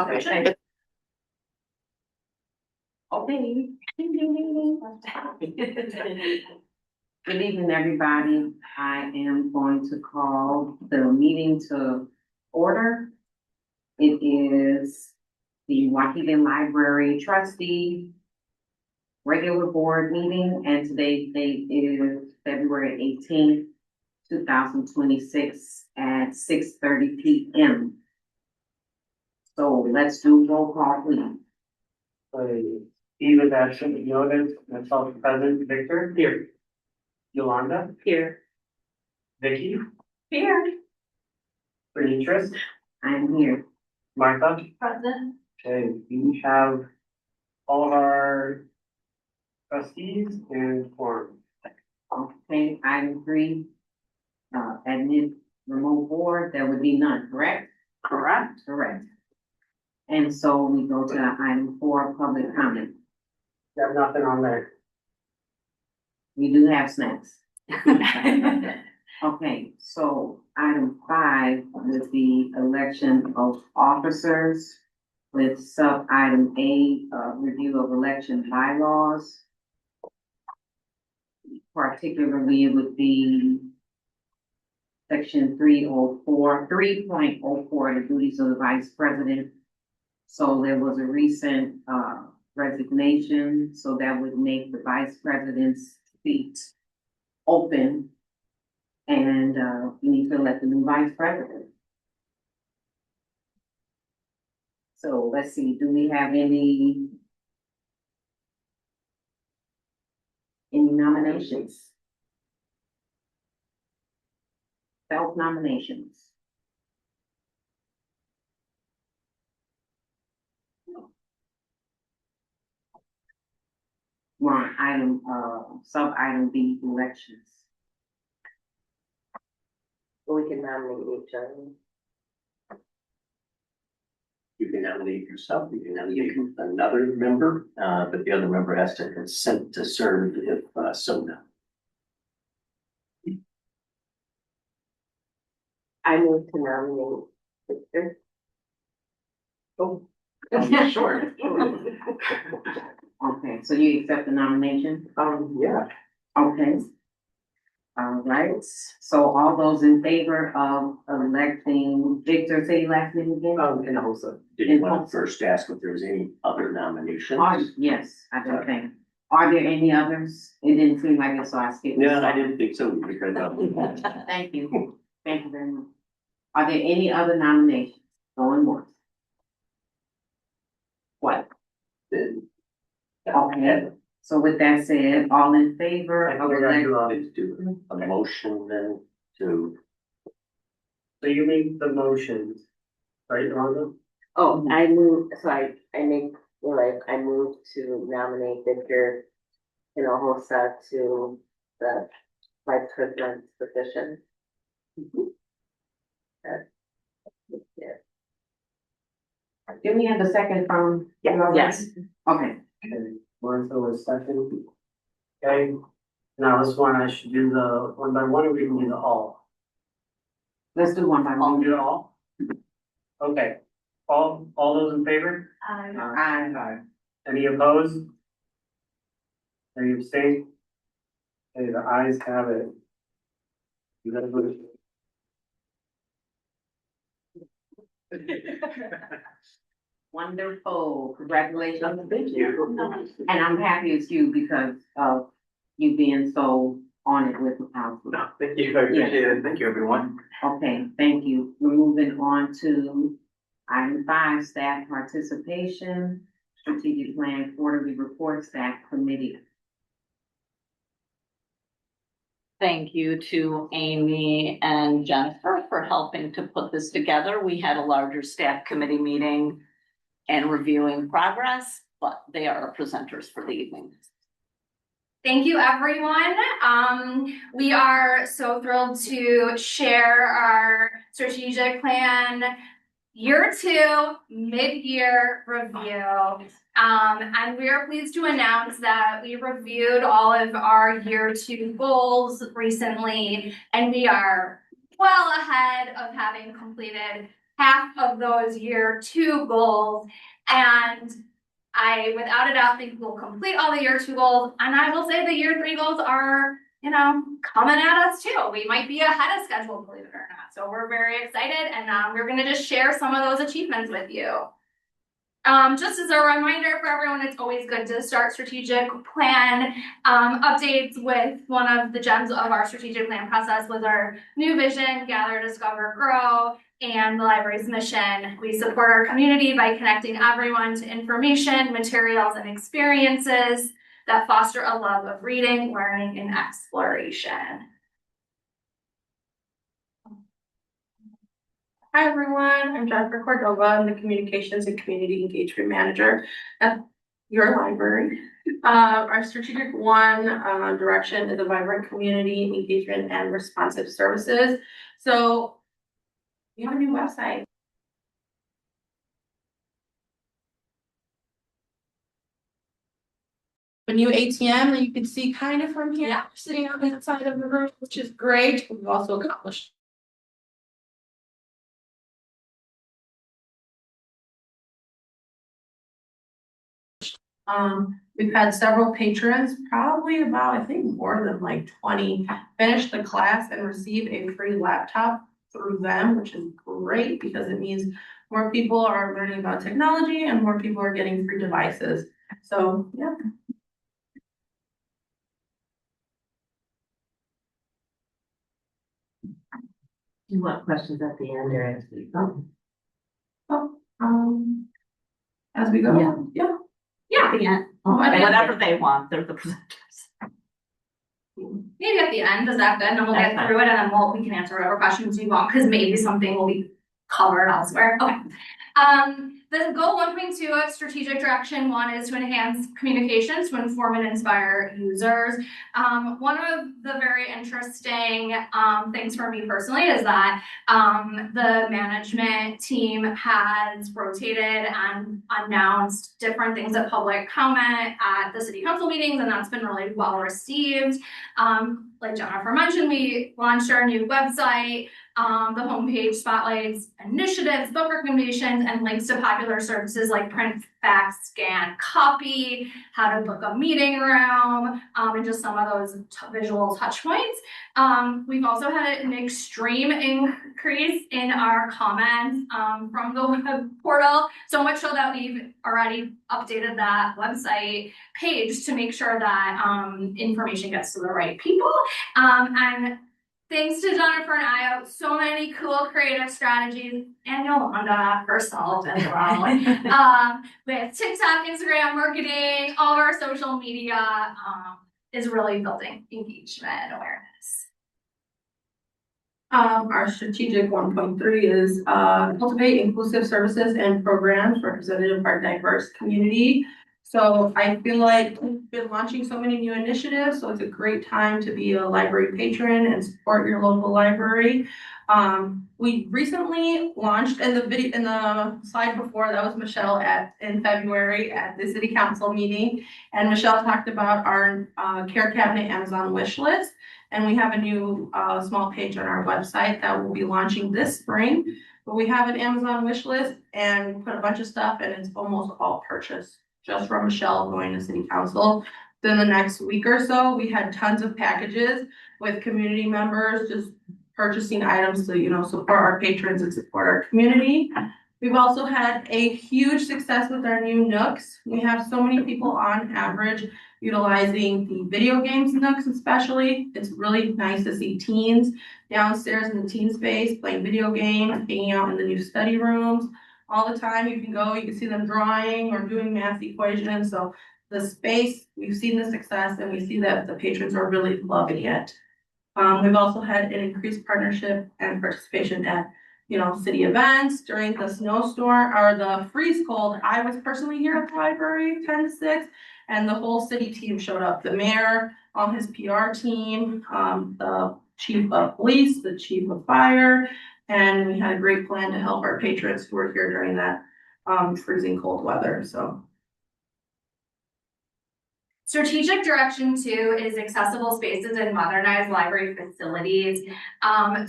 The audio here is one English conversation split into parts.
Okay, thanks. Okay. Good evening, everybody. I am going to call the meeting to order. It is the Waukegan Library Trustee regular board meeting, and today's date is February 18th, 2026 at 6:30 p.m. So let's do roll call, please. Steve is absent, noted, myself present, Victor. Here. Yolanda. Here. Vicky. Here. Beatrice. I'm here. Martha. Present. Okay, we have all of our trustees and quorum. Okay, item 3, admin remote board, there would be none, correct? Correct. Correct. And so we go to item 4, public comment. Got nothing on there. We do have snacks. Okay, so item 5 would be election of officers with sub item A, review of election bylaws. Particularly, it would be section 3.04, the duties of the vice president. So there was a recent resignation, so that would make the vice president's seat open. And we need to elect the new vice president. So let's see, do we have any nominations? Self-nominations. We're on item, sub item B, elections. We can nominate each other. You can nominate yourself, you can nominate another member, but the other member has to consent to serve if so done. I move to nominate Victor. Oh. Sure. Okay, so you accept the nomination? Yeah. Okay. All right, so all those in favor of electing Victor, say last name again? And also. Did you want to first ask if there was any other nominations? Yes, I do think. Are there any others? It didn't seem like it, so I skipped. No, I didn't think so, because Thank you. Thank you very much. Are there any other nominations? Going once. What? then Okay, so with that said, all in favor of electing? let's do a motion then to, So you make the motions, right, Yolanda? Oh, I move, so I make, I move to nominate Victor Hinojosa to the vice president's position. Yeah. Did we have a second from? Yes. Okay. Okay, Martha was second. Okay, now this one I should do the one by one, or we can do the all? Let's do one by I'll one. do it all? Okay, all those in favor? Aye. Any opposed? Any abstain? Okay, the ayes have it. You gotta vote. Wonderful, congratulations. Thank you. And I'm happy it's you because of you being so on it with the council. No, thank you, I appreciate it, thank you, everyone. Okay, thank you. We're moving on to item 5, staff participation, strategic plan, quarterly report, staff committee. Thank you to Amy and Jennifer for helping to put this together. We had a larger staff committee meeting and reviewing progress, but they are our presenters for the evening. Thank you, everyone. We are so thrilled to share our strategic plan year 2 mid-year review. And we are pleased to announce that we reviewed all of our year 2 goals recently, and we are well ahead of having completed half of those year 2 goals. And I, without a doubt, think we'll complete all the year 2 goals. And I will say the year 3 goals are, coming at us too. We might be ahead of schedule, believe it or not. So we're very excited, and we're going to just share some of those achievements with you. Just as a reminder for everyone, it's always good to start strategic plan updates with one of the gems of our strategic plan process was our new vision, gather, discover, grow, and the library's mission. We support our community by connecting everyone to information, materials, and experiences that foster a love of reading, learning, and exploration. Hi, everyone. I'm Jennifer Cordova. I'm the Communications and Community Engagement Manager at your library. Our strategic one direction is a vibrant community engagement and responsive services. So we have a new website. A new ATM that you can see kind of from here, sitting on the side of the room, which is great. We've also accomplished we've had several patrons, probably about, I think more than like 20, finish the class and receive a free laptop through them, which is great because it means more people are learning about technology and more people are getting free devices. So, yeah. Do you want questions at the end or as we go? As we go, At the end, whatever they want, they're the presenters. Maybe at the end, is that good? And then we'll get through it, and then we can answer whatever questions you want, because maybe something will be covered elsewhere. Okay. The goal 1.2 of strategic direction 1 is to enhance communications to inform and inspire users. One of the very interesting things for me personally is that the management team has rotated and announced different things at public comment at the city council meetings, and that's been really well received. Like Jennifer mentioned, we launched our new website. The homepage spotlights initiatives, book recommendations, and links to popular services like print, fax, scan, copy, how to book a meeting room, and just some of those visual touch points. We've also had an extreme increase in our comments from the web portal, so much so that we've already updated that website page to make sure that information gets to the right people. And thanks to Jennifer and I, so many cool creative strategies, and Yolanda herself as well, with TikTok, Instagram, marketing, all of our social media is really building engagement and awareness. Our strategic 1.3 is cultivate inclusive services and programs representative of our diverse community. So I feel like we've been launching so many new initiatives, so it's a great time to be a library patron and support your local library. We recently launched in the slide before, that was Michelle in February at the city council meeting, and Michelle talked about our care cabinet Amazon wish list, and we have a new small page on our website that will be launching this spring. But we have an Amazon wish list and we put a bunch of stuff, and it's almost all purchased just from Michelle going to city council. Then the next week or so, we had tons of packages with community members just purchasing items to, support our patrons and support our community. We've also had a huge success with our new Nooks. We have so many people on average utilizing the video games Nooks especially. It's really nice to see teens downstairs in the teen space playing video games, hanging out in the new study rooms. All the time you can go, you can see them drawing or doing math equations. So the space, we've seen the success and we see that the patrons are really loving it. We've also had an increased partnership and participation at, city events during the snowstorm or the freeze cold. I was personally here at the library 10 to 6 and the whole city team showed up. The mayor, on his PR team, the chief of police, the chief of fire, and we had a great plan to help our patrons who were here during that freezing cold weather. Strategic direction 2 is accessible spaces and modernized library facilities.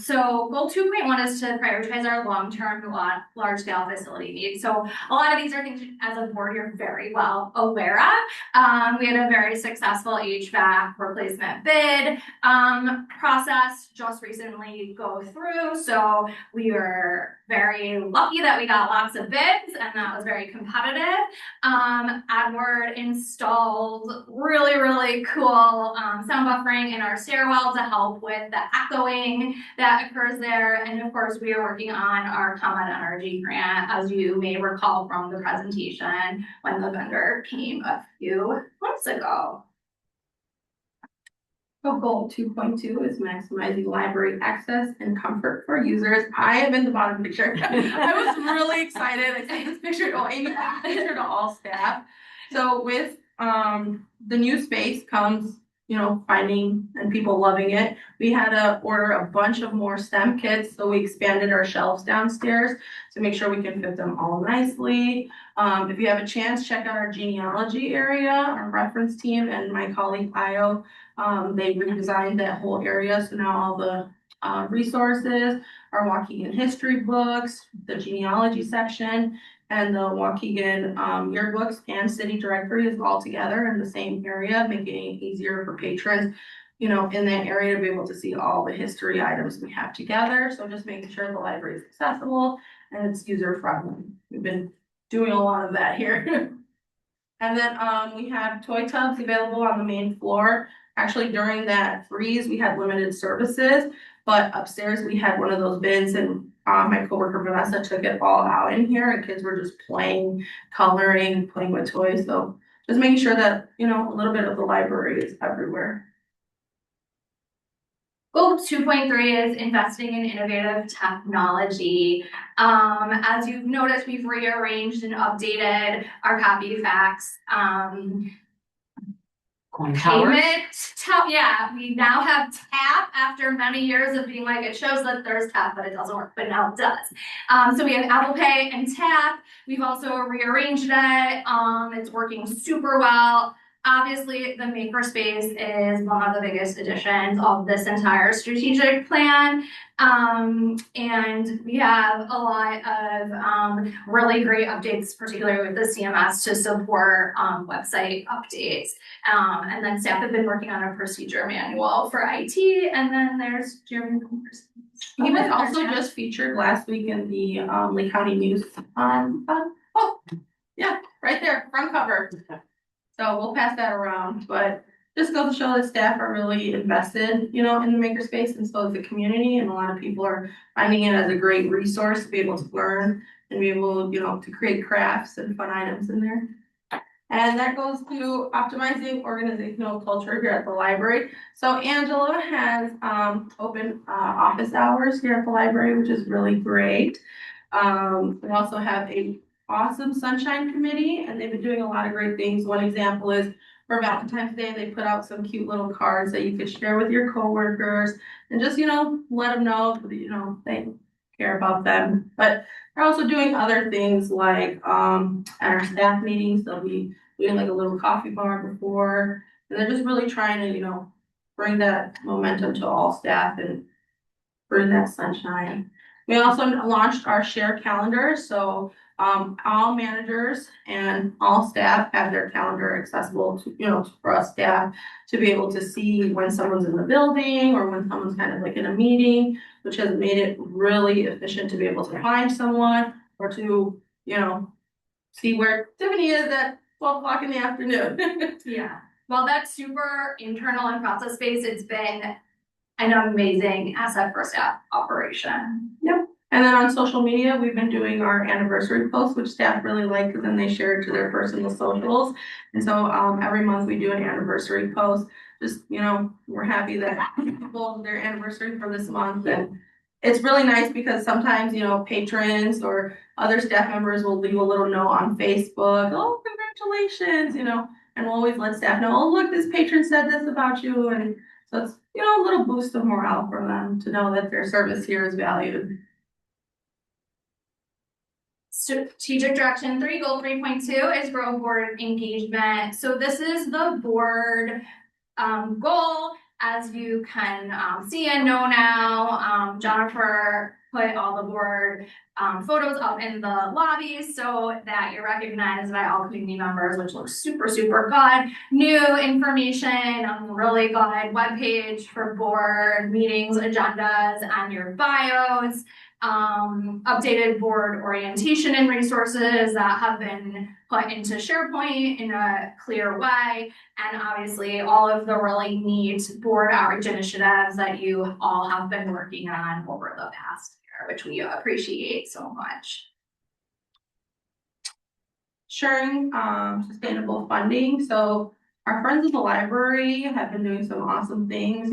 So goal 2.1 is to prioritize our long-term large-scale facility needs. So a lot of these are things as a board you're very well aware of. We had a very successful HVAC replacement bid process just recently go through. So we were very lucky that we got lots of bids and that was very competitive. AdWord installed really cool sound buffering in our stairwell to help with the echoing that occurs there. And of course, we are working on our Common Energy grant, as you may recall from the presentation when the vendor came a few months ago. So goal 2.2 is maximizing library access and comfort for users. I am in the bottom picture. I was really excited. I sent this picture to Amy, picture to all staff. So with the new space comes, finding and people loving it. We had to order a bunch of more STEM kits, so we expanded our shelves downstairs to make sure we can fit them all nicely. If you have a chance, check out our genealogy area, our reference team, and my colleague Io. They redesigned that whole area, so now all the resources, our Waukegan history books, the genealogy section, and the Waukegan yearbooks and city directory is all together in the same area, making it easier for patrons, in that area to be able to see all the history items we have together. So just making sure the library is accessible and it's user friendly. We've been doing a lot of that here. And then we have toy tubs available on the main floor. Actually, during that freeze, we had limited services, but upstairs we had one of those bins and my coworker Vanessa took it all out in here and kids were just playing, coloring, playing with toys. So just making sure that, a little bit of the library is everywhere. Goal 2.3 is investing in innovative technology. As you've noticed, we've rearranged and updated our copy facts yeah, we now have tap after many years of being like, it shows that there's tap, but it doesn't work, but now it does. So we have Apple Pay and tap. We've also rearranged it. It's working super well. Obviously, the makerspace is one of the biggest additions of this entire strategic plan. And we have a lot of really great updates, particularly with the CMS to support website updates. And then staff have been working on a procedure manual for IT. And then there's Jeremy. He was also just featured last week in the Lee County News. Yeah, right there, front cover. So we'll pass that around, but just goes to show that staff are really invested, in the makerspace, and so is the community, and a lot of people are finding it as a great resource to be able to learn and be able, to create crafts and fun items in there. And that goes to optimizing organizational culture here at the library. So Angela has open office hours here at the library, which is really great. We also have a awesome sunshine committee, and they've been doing a lot of great things. One example is for Valentine's Day, they put out some cute little cards that you could share with your coworkers and just, let them know, they care about them. But they're also doing other things like at our staff meetings, they'll be doing like a little coffee bar before, and they're just really trying to, bring that momentum to all staff and bring that sunshine. We also launched our shared calendar, so all managers and all staff have their calendar accessible to, for us staff to be able to see when someone's in the building or when someone's kind of like in a meeting, which has made it really efficient to be able to find someone or to, see where Tiffany is at 12 o'clock in the afternoon. Yeah, well, that's super internal and process based. It's been an amazing asset for staff operation. Yep. And then on social media, we've been doing our anniversary posts, which staff really like because then they share it to their personal socials. And so every month we do an anniversary post. Just, we're happy that people their anniversary for this month. And it's really nice because sometimes, patrons or other staff members will leave a little note on Facebook. Oh, congratulations, and we'll always let staff know, oh, look, this patron said this about you. And so it's, a little boost of morale for them to know that their service here is valued. strategic direction 3, goal 3.2 is grow board engagement. So this is the board goal. As you can see and know now, Jennifer put all the board photos up in the lobby so that you're recognized by all community members, which looks super, super good. New information, really good webpage for board meetings, agendas, and your bios. Updated board orientation and resources that have been put into SharePoint in a clear way. And obviously all of the really neat board outreach initiatives that you all have been working on over the past year, which we appreciate so much. Sharing sustainable funding. So our friends at the library have been doing some awesome things,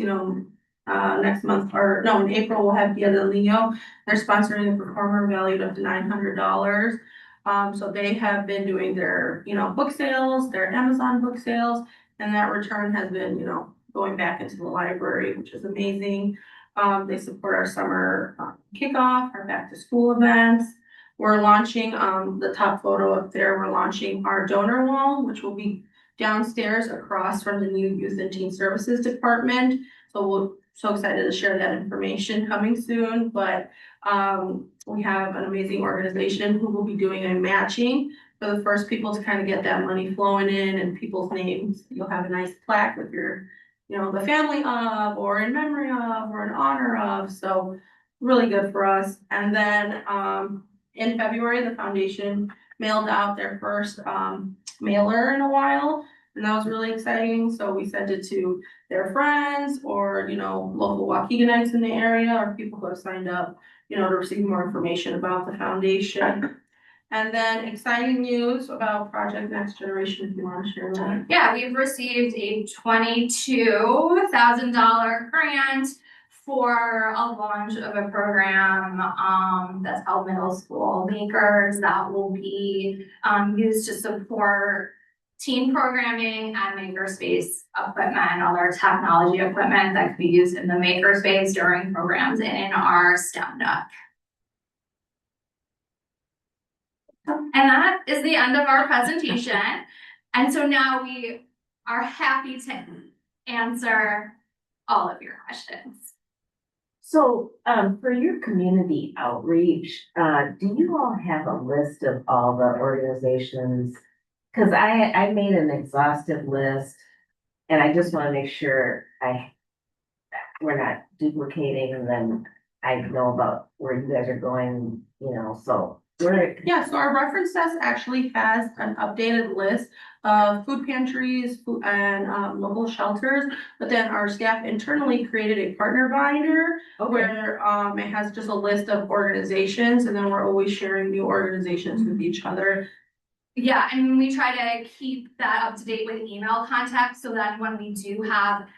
next month in April, we'll have Dia del Nino. They're sponsoring a performer valued up to $900. So they have been doing their, book sales, their Amazon book sales, and that return has been, going back into the library, which is amazing. They support our summer kickoff, our back to school events. We're launching, the top photo up there, we're launching our donor wall, which will be downstairs across from the new Youth and Teen Services Department. So we're so excited to share that information coming soon, but we have an amazing organization who will be doing a matching for the first people to kind of get that money flowing in and people's names. You'll have a nice plaque with your, the family of, or in memory of, or in honor of. So really good for us. And then in February, the foundation mailed out their first mailer in a while. And that was really exciting. So we sent it to their friends or, local Waukegonites in the area or people who have signed up, to receive more information about the foundation. And then exciting news about Project Next Generation, if you want to share that. Yeah, we've received a $22,000 grant for a launch of a program that's called Middle School Makers that will be used to support teen programming and makerspace equipment and other technology equipment that could be used in the makerspace during programs in our STEM Nook. And that is the end of our presentation. And so now we are happy to answer all of your questions. So, for your community outreach, do you all have a list of all the organizations? Because I made an exhaustive list and I just want to make sure we're not duplicating and then I know about where you guys are going, so. Yeah, so our reference desk actually has an updated list of food pantries and local shelters, but then our staff internally created a partner binder where it has just a list of organizations, and then we're always sharing new organizations with each other. Yeah, and we try to keep that up to date with email contact so that when we do have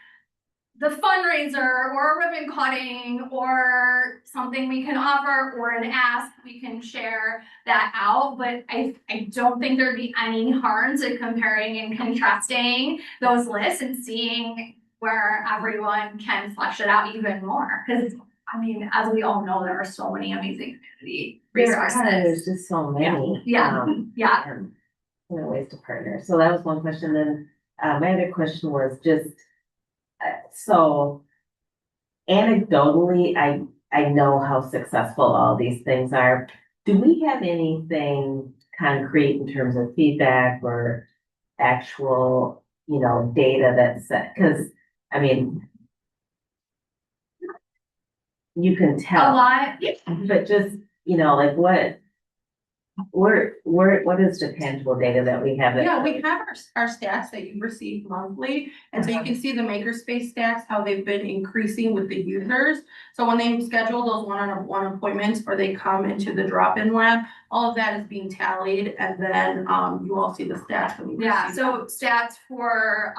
the fundraiser or a ribbon cutting or something we can offer or an ask, we can share that out. But I don't think there'd be any harm to comparing and contrasting those lists and seeing where everyone can flesh it out even more. Because as we all know, there are so many amazing community resources. There's just so many. Yeah. And ways to partner. So that was one question. Then my other question was just, so anecdotally, I know how successful all these things are. Do we have anything concrete in terms of feedback or actual, data that's set? Because, you can tell. A lot. But just, like what is the tangible data that we have? Yeah, we have our stats that you receive monthly. And so you can see the makerspace stats, how they've been increasing with the users. So when they schedule those one-on-one appointments or they come into the drop-in lab, all of that is being tallied. And then you all see the stats. So stats for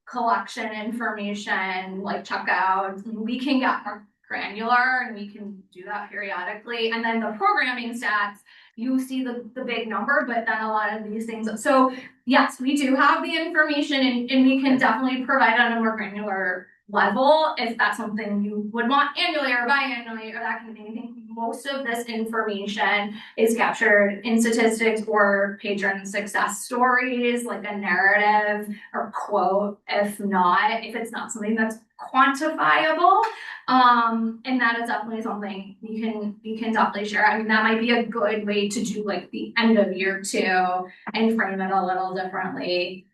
collection information, like checkout, we can get more granular and we can do that periodically. And then the programming stats, you see the big number, but then a lot of these things. So yes, we do have the information and we can definitely provide on a more granular level if that's something you would want annually or biannually or that kind of thing. I think most of this information is captured in statistics or patron success stories, like a narrative or quote, if it's not something that's quantifiable. And that is definitely something you can definitely share. I mean, that might be a good way to do like the end of year 2 and frame it a little differently.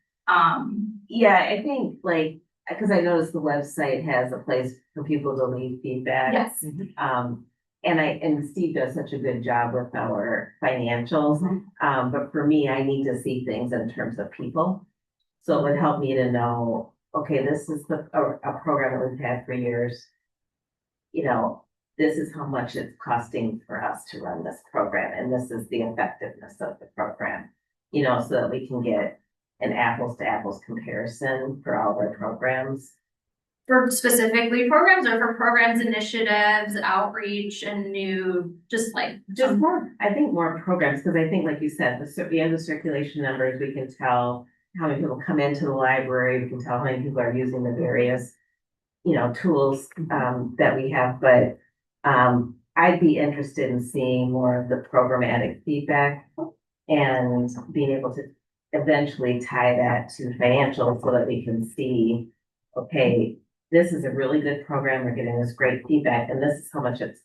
Yeah, I think like, because I noticed the website has a place for people to leave feedback. Yes. And Steve does such a good job with our financials. But for me, I need to see things in terms of people. So it would help me to know, okay, this is a program that we've had for years. You know, this is how much it's costing for us to run this program, and this is the effectiveness of the program. You know, so that we can get an apples to apples comparison for all of our programs. For specifically programs or for programs, initiatives, outreach, and new, just More, I think more programs, because I think, like you said, we have the circulation numbers, we can tell how many people come into the library, we can tell how many people are using the various, tools, that we have, but, I'd be interested in seeing more of the programmatic feedback and being able to eventually tie that to financials so that we can see, okay, this is a really good program, we're getting this great feedback, and this is how much it's,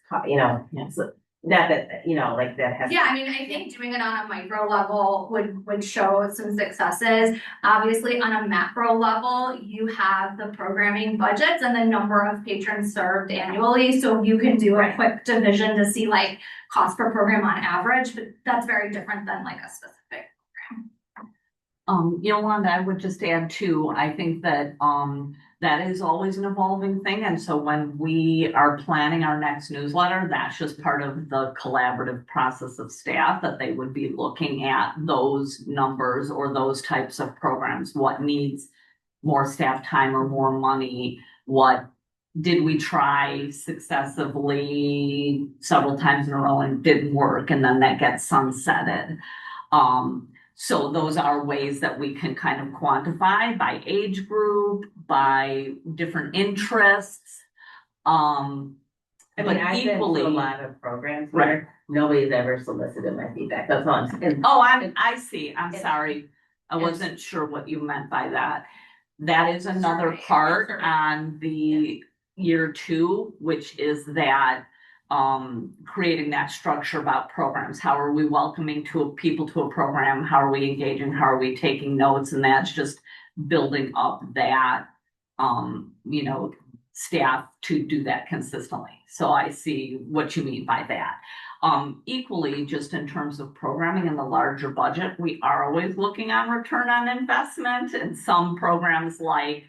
so that, like that has. yeah, I mean, I think doing it on a micro level would show some successes. Obviously, on a macro level, you have the programming budgets and the number of patrons served annually, so you can do a quick division to see like cost per program on average, but that's very different than like a specific program. Yolanda, I would just add too, I think that, that is always an evolving thing. And so when we are planning our next newsletter, that's just part of the collaborative process of staff, that they would be looking at those numbers or those types of programs. What needs more staff time or more money? What did we try successively several times in a row and didn't work? And then that gets sunsetted. So those are ways that we can kind of quantify by age group, by different interests. I But mean, I've been to equally, a lot of programs Right. where nobody's ever solicited my feedback, that's all I'm saying. oh, I see, I'm sorry. I wasn't sure what you meant by that. That is another Survey. part on the year 2, which is that creating that structure about programs. How are we welcoming people to a program? How are we engaging? How are we taking notes? And that's just building up that, staff to do that consistently. So I see what you mean by that. Equally, just in terms of programming and the larger budget, we are always looking on return on investment, and some programs like,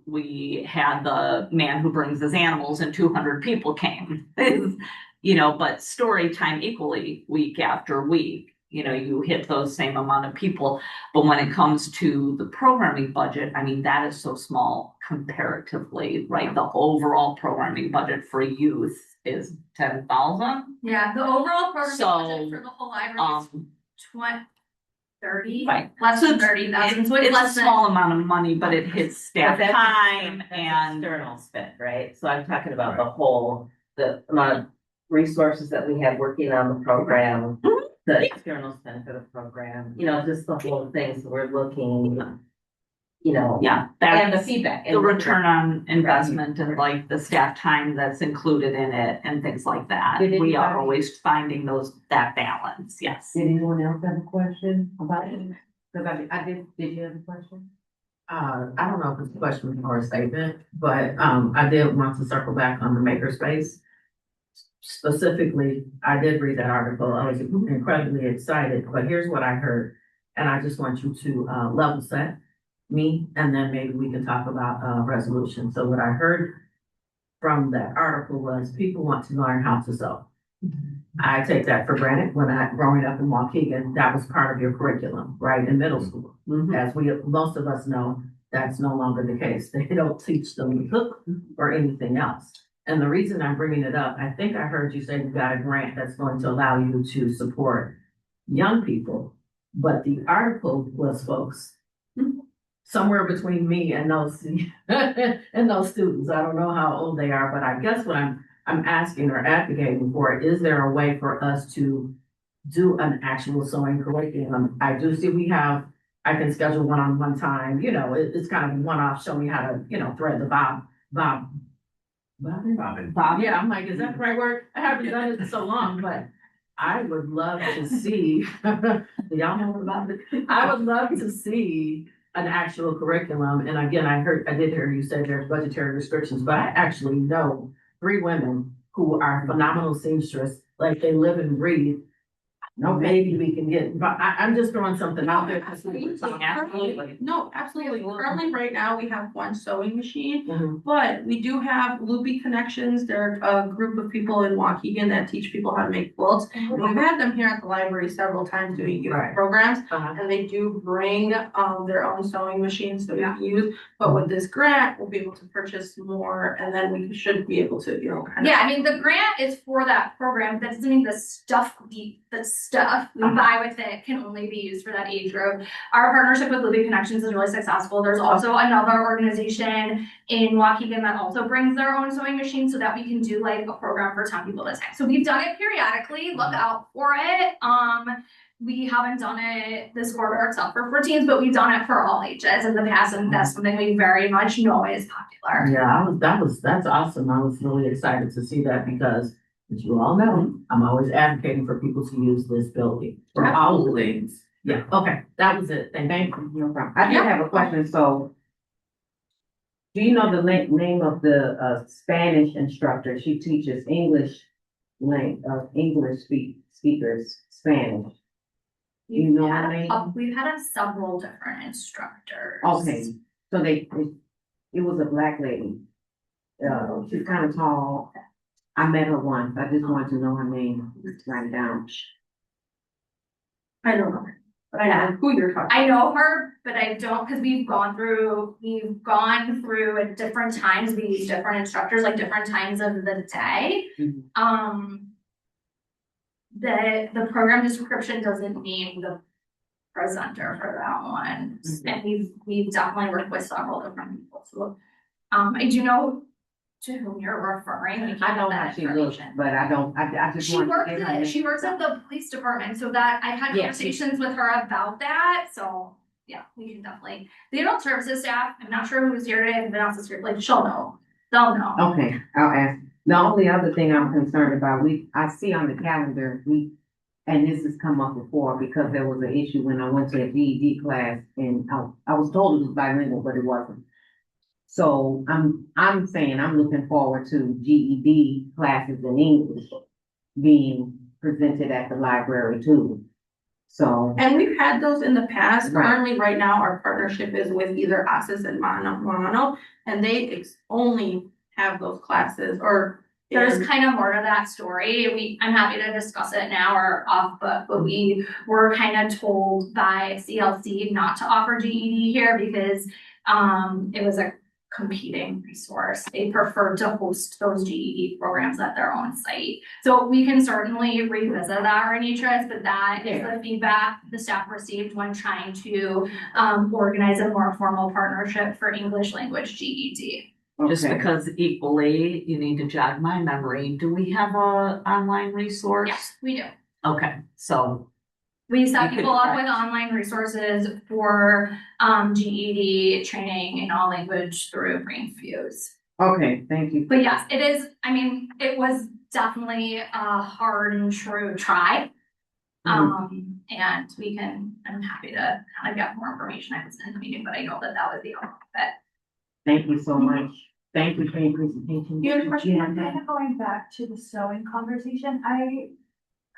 we had the man who brings his animals and 200 people came, but story time equally week after week, you hit those same amount of people. But when it comes to the programming budget, I mean, that is so small comparatively, right? The overall programming budget for youth is 10,000. Yeah, the overall program So, budget for the whole library is 30, Right. less So than 30,000, so it's It's a less than. small amount of money, but it hits staff But that's time that's and, external spend, right? So I'm talking about the amount of resources that we have working on the program, the external spend for the program, just the whole thing, so we're looking, yeah, and the that's feedback. the return on investment and like the staff time that's included in it and things like that. Did We are anybody- always finding that balance, yes. Did anyone else have a question about it? Because did you have a question? I don't know if it's a question or a statement, but, I did want to circle back on the makerspace. Specifically, I did read that article. I was incredibly excited, but here's what I heard. And I just want you to, level set me, and then maybe we can talk about, resolution. So what I heard from that article was people want to learn how to sew. I take that for granted. Growing up in Waukegan, that was part of your curriculum, right, in middle school. As most of us know, that's no longer the case. They don't teach them to cook or anything else. And the reason I'm bringing it up, I think I heard you say you got a grant that's going to allow you to support young people. But the article was folks somewhere between me and those and those students. I don't know how old they are, but I guess what I'm I'm asking or advocating for, is there a way for us to do an actual sewing curriculum? I do see I can schedule one-on-one time, it's kind of a one-off, show me how to, thread the bob. Yeah, I'm like, is that the right word? I haven't done it in so long, but I would love to see, do y'all know about it? I would love to see an actual curriculum. And again, I did hear you say there's budgetary restrictions, but I actually know 3 women who are phenomenal seamstress, like they live and breathe. No, maybe we can get, but I'm just throwing something out there. Absolutely. No, absolutely. Currently, right now, we have one sewing machine, Mhm. but we do have Loopy Connections. They're a group of people in Waukegan that teach people how to make quilts. We've had them here at the library several times doing youth Right. programs, Uh-huh. and they do bring their own sewing machines that we can use. But with this grant, we'll be able to purchase more, and then we should be able to, kind of. Yeah, I mean, the grant is for that program, that doesn't mean the stuff we buy with it can only be used for that age group. Our partnership with Living Connections is really successful. There's also another organization in Waukegan that also brings their own sewing machine so that we can do like a program for 10 people this time. So we've done it periodically, look out for it. We haven't done it this quarter except for teens, but we've done it for all ages in the past, and that's something we very much know is popular. Yeah, that's awesome. I was really excited to see that because, as you all know, I'm always advocating for people to use this building for all of the things. Yeah, okay, that was it. Thank you. No problem. I did have a question, so. Do you know the name of the Spanish instructor? She teaches English speakers Spanish. You know her name? We've had several different instructors. Okay, so it was a black lady. She's kind of tall. I met her once. I just wanted to know her name. Write it down. I don't know, but I know who you're talking. I know her, but I don't, because we've gone through at different times, we use different instructors, like different times of the day. Mhm. The program description doesn't name the presenter for that one. Mhm. And we've definitely worked with several different people, so, I do know to whom you're referring. We can I know get how that she looks, information. but I just She want. works at the police department, so that I've had Yeah. conversations with her about that, so yeah, we can definitely. The adult services staff, I'm not sure who's here today, if else is here, like she'll know, they'll know. Okay, I'll ask. The only other thing I'm concerned about, I see on the calendar, and this has come up before because there was an issue when I went to a GED class and I was told it was bilingual, but it wasn't. So I'm saying I'm looking forward to GED classes in English being presented at the library too. So, And we've had those in the past. Right. Currently, right now, our partnership is with either ASIS and Mono, and they only have those classes or. There's kind of more to that story. I'm happy to discuss it now or off book, but we were kind of told by CLC not to offer GED here because it was a competing resource. They preferred to host those GED programs at their own site. So we can certainly revisit that, Renitra, but that is the feedback the staff received when trying to organize a more formal partnership for English language GED. Just okay. because equally, you need to jog my memory. Do we have a online resource? Yes, we do. Okay, so We set You could people up with correct. online resources for GED training in all language through Brainfuse. Okay, thank you. But yes, it is, I mean, it was definitely a hard and true try. And I'm happy to kind of get more information. I was in the meeting, but I know that was the outcome of it. Thank you so much. Thank you for your presentation. You have a question? Yeah, Kind of going back to the sewing conversation, I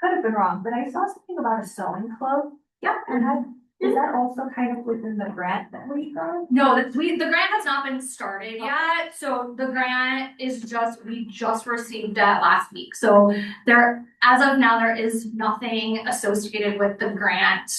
could have been wrong, but I saw something about a sewing club. Yeah. And is that also kind of within the grant that we got? No, the grant has not been started yet, so the grant is we just received it last week. So as of now, there is nothing associated with the grant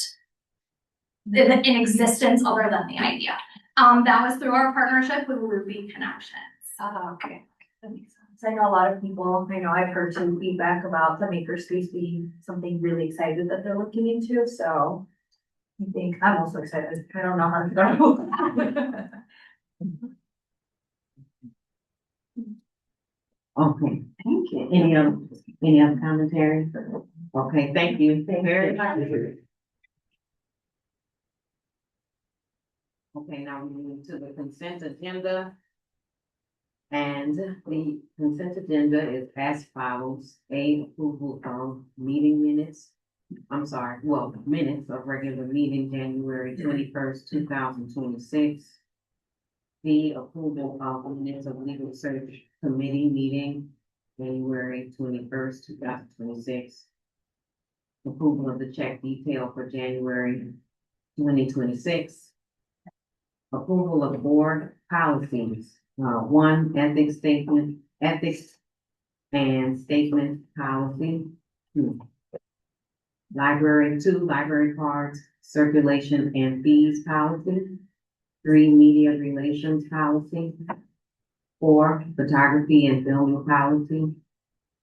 in existence other than the idea. That was through our partnership with Ruby Connections. Okay, that makes sense. I know a lot of people, I've heard some feedback about the makerspace being something really excited that they're looking into, so I think I'm also excited. I don't know how to go. Okay, Thank you. any other commentary? Okay, thank you very much. Okay, now we move to the consent agenda. And the consent agenda is as follows: A, approval of meeting minutes. Minutes of regular meeting January 21st, 2026. B, approval of minutes of legal search committee meeting January 21st, 2026. Approval of the check detail for January 2026. Approval of board policies. One, ethics and statement policy. Library cards, circulation and fees policy. 3, media relations policy. 4, photography and film policy.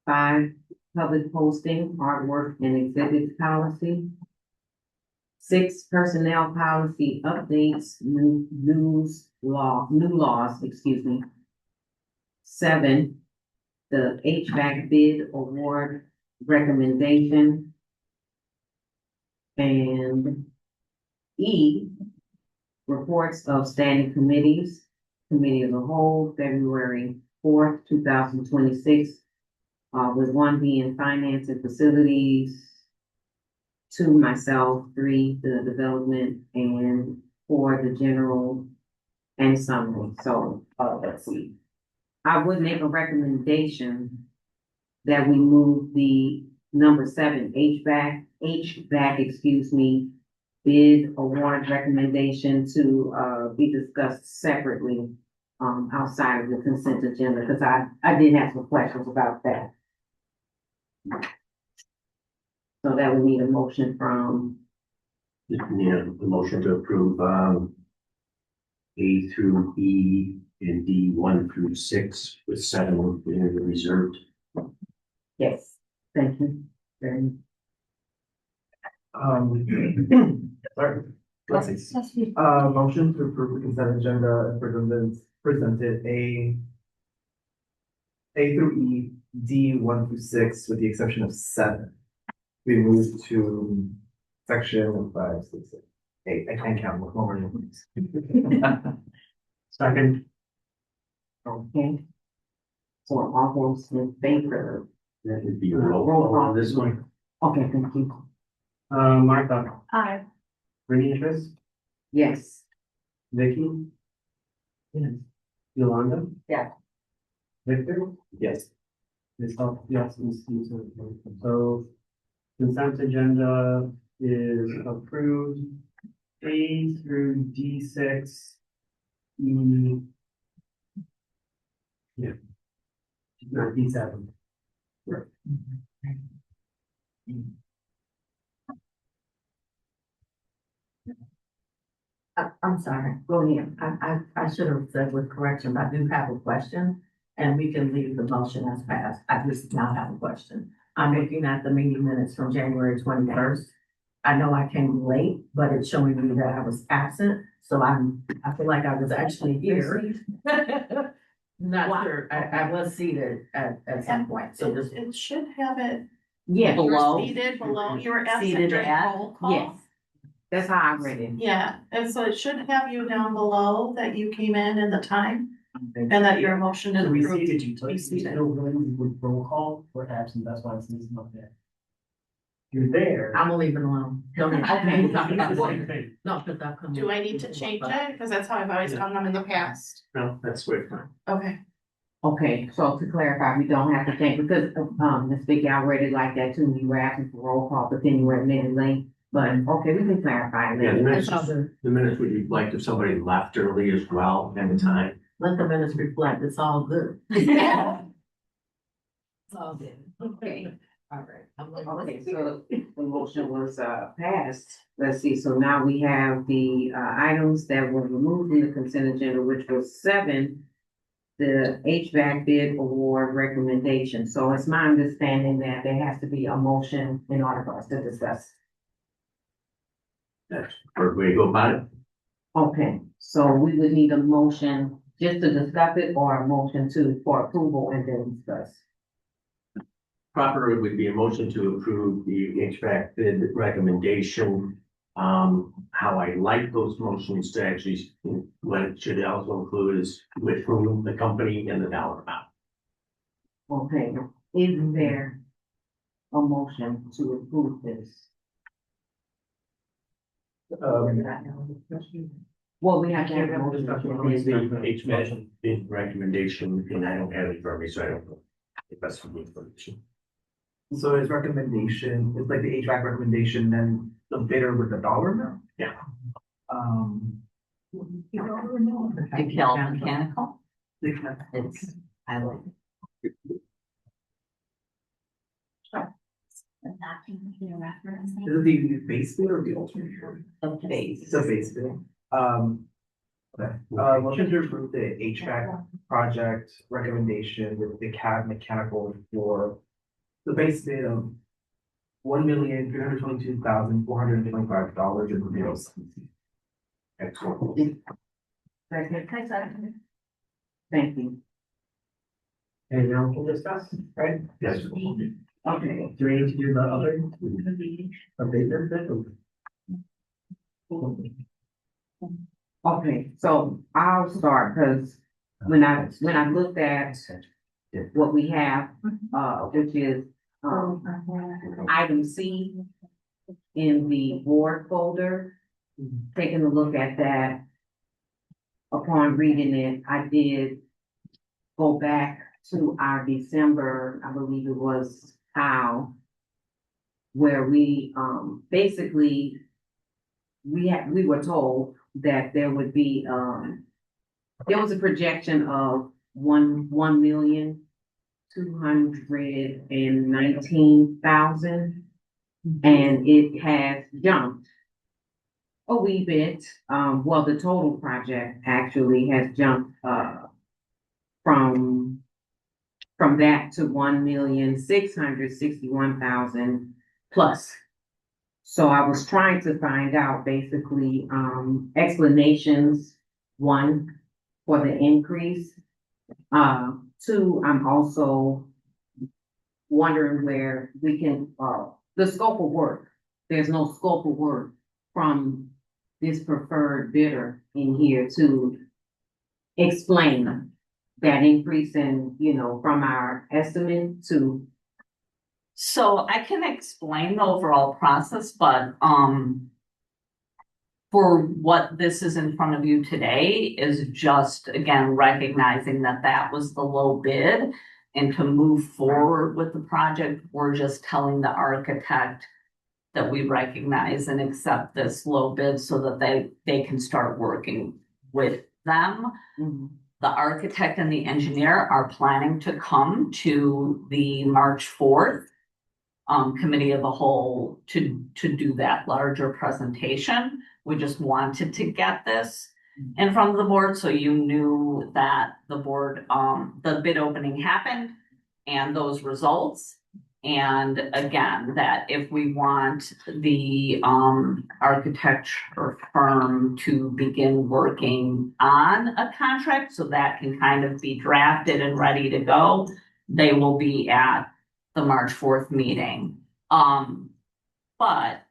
5, public posting, artwork and exhibits policy. 6, personnel policy updates, new laws, excuse me. 7, the HVAC bid award recommendation. And E, reports of standing committees, committee of the whole, February 4th, 2026. With 1 being finance and facilities, 2, myself, 3, the development, and 4, the general and summary. So, let's see. I would make a recommendation that we move the number 7, HVAC, bid award recommendation to, be discussed separately, outside of the consent agenda, because I did have some questions about that. So that would need a motion from, Yeah, the motion to approve, A through E and D 1 through 6 with 7 being reserved. yes, thank you. Very much. Sorry. Motion to approve the consent agenda as presented A through E, D 1 through 6, with the exception of 7. We move to section 5, 6, 7, 8. I can't count one more. Second, Okay. So all those in favor? That would be a roll call on this one. Okay, thank you. Martha, Aye. Renicious, Yes. Vicky, Yes. Yolanda. Yeah. Victor, Yes. myself, yes, and Steve. So consent agenda is approved. A through D6. Yeah. Not D7. I'm sorry, go ahead. I should have said with correction, I do have a question, and we can leave the motion as passed. I just now have a question. I'm looking at the meeting minutes from January 21st. I know I came late, but it's showing me that I was absent, so I feel like I was actually here. Not sure, I was seated at some point, so just, It should have it. Yeah, Below. Seated below, you were absent Seated during at- roll call. yes. That's how I read it. Yeah, and so it should have you down below that you came in and the time, and that your motion is So we approved. seated you, so We it's seated. still going with roll call or absent, that's why it's not there. You're there. I'm gonna leave it alone. Don't need- Okay, we'll talk about it same later. thing. No, because I've come. Do I need to change it? Because that's how I've always done them in the past. No, that's good. Okay. Okay, so to clarify, we don't have to change, because, Ms. Vicky, I read it like that too, you were asking for roll call, but then you were admitted late. But, okay, we can clarify it Yeah, the later. minutes, That's all good. the minutes would reflect if somebody left early as well at the time. Let the minutes reflect, it's all good. It's all good. Okay. All right. Okay, so the motion was, passed. Let's see, so now we have the, items that were removed from the consent agenda, which was 7. The HVAC bid award recommendation. So it's my understanding that there has to be a motion in order for us to discuss. That's the way to go about it. Okay, so we would need a motion just to discuss it or a motion for approval and then discuss? Proper would be a motion to approve the HVAC bid recommendation. How I like those motions to actually, what it should also include is with whom, the company and the dollar amount. Okay, is there a motion to approve this? Well, we have to have a motion. It's the HVAC bid recommendation, and I don't have it for me, so I don't know if that's for the information. So his recommendation, it's like the HVAC recommendation, then the bidder with the dollar amount? Yeah. WPL mechanical. It's, I like. Is it the base bid or the alternate bid? The base. It's a base bid. Okay, motion to approve the HVAC project recommendation with the CAD mechanical for the base bid of $1,322,425 and zero cents. Excellent. Second. Thank you. And now we'll discuss, right? Yes. Okay. Do we need to do the other? Abatement bid? Okay, so I'll start, because when I looked at what we have, which is, item C in the board folder, taking a look at that, upon reading it, I did go back to our December, I believe it was where we, basically, we were told that there would be, there was a projection of 1,219,000, and it has jumped a wee bit. Well, the total project actually has jumped, from that to 1,661,000 plus. So I was trying to find out basically, explanations, one, for the increase. Two, I'm also wondering where we can, the scope of work. There's no scope of work from this preferred bidder in here to explain that increase in, from our estimate to. So I can explain the overall process, but, for what this is in front of you today is just, again, recognizing that that was the low bid. And to move forward with the project, we're just telling the architect that we recognize and accept this low bid so that they can start working with them. Mm-hmm. The architect and the engineer are planning to come to the March 4th committee of the whole to do that larger presentation. We just wanted to get this in front of the board so you knew that the board, the bid opening happened and those results. And again, that if we want the architecture firm to begin working on a contract so that can kind of be drafted and ready to go, they will be at the March 4th meeting. But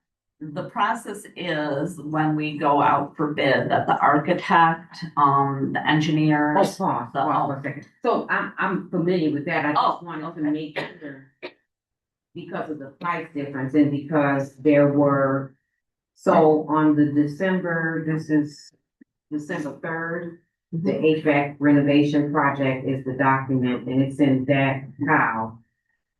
the process is when we go out for bid that the architect, the engineers. Pause a second. So I'm familiar with that. I just wanted to make sure, because of the price difference and because there were, so on the December 3rd, the HVAC renovation project is the document, and it's in that file.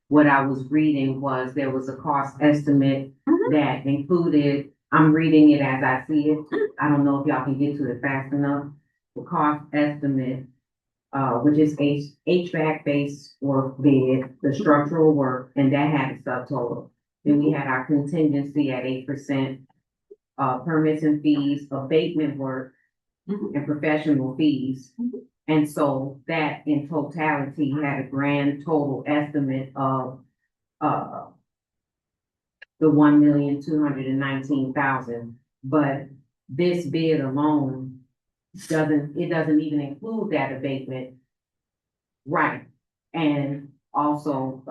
What I was reading was there was a cost estimate that included, I'm reading it as I see it. I don't know if y'all can get to it fast enough. The cost estimate, which is HVAC base work bid, the structural work, and that had a subtotal. Then we had our contingency at 8%, permits and fees, abatement work, and professional fees. And so that in totality had a grand total estimate of the 1,219,000. But this bid alone it doesn't even include that abatement. Right, and also,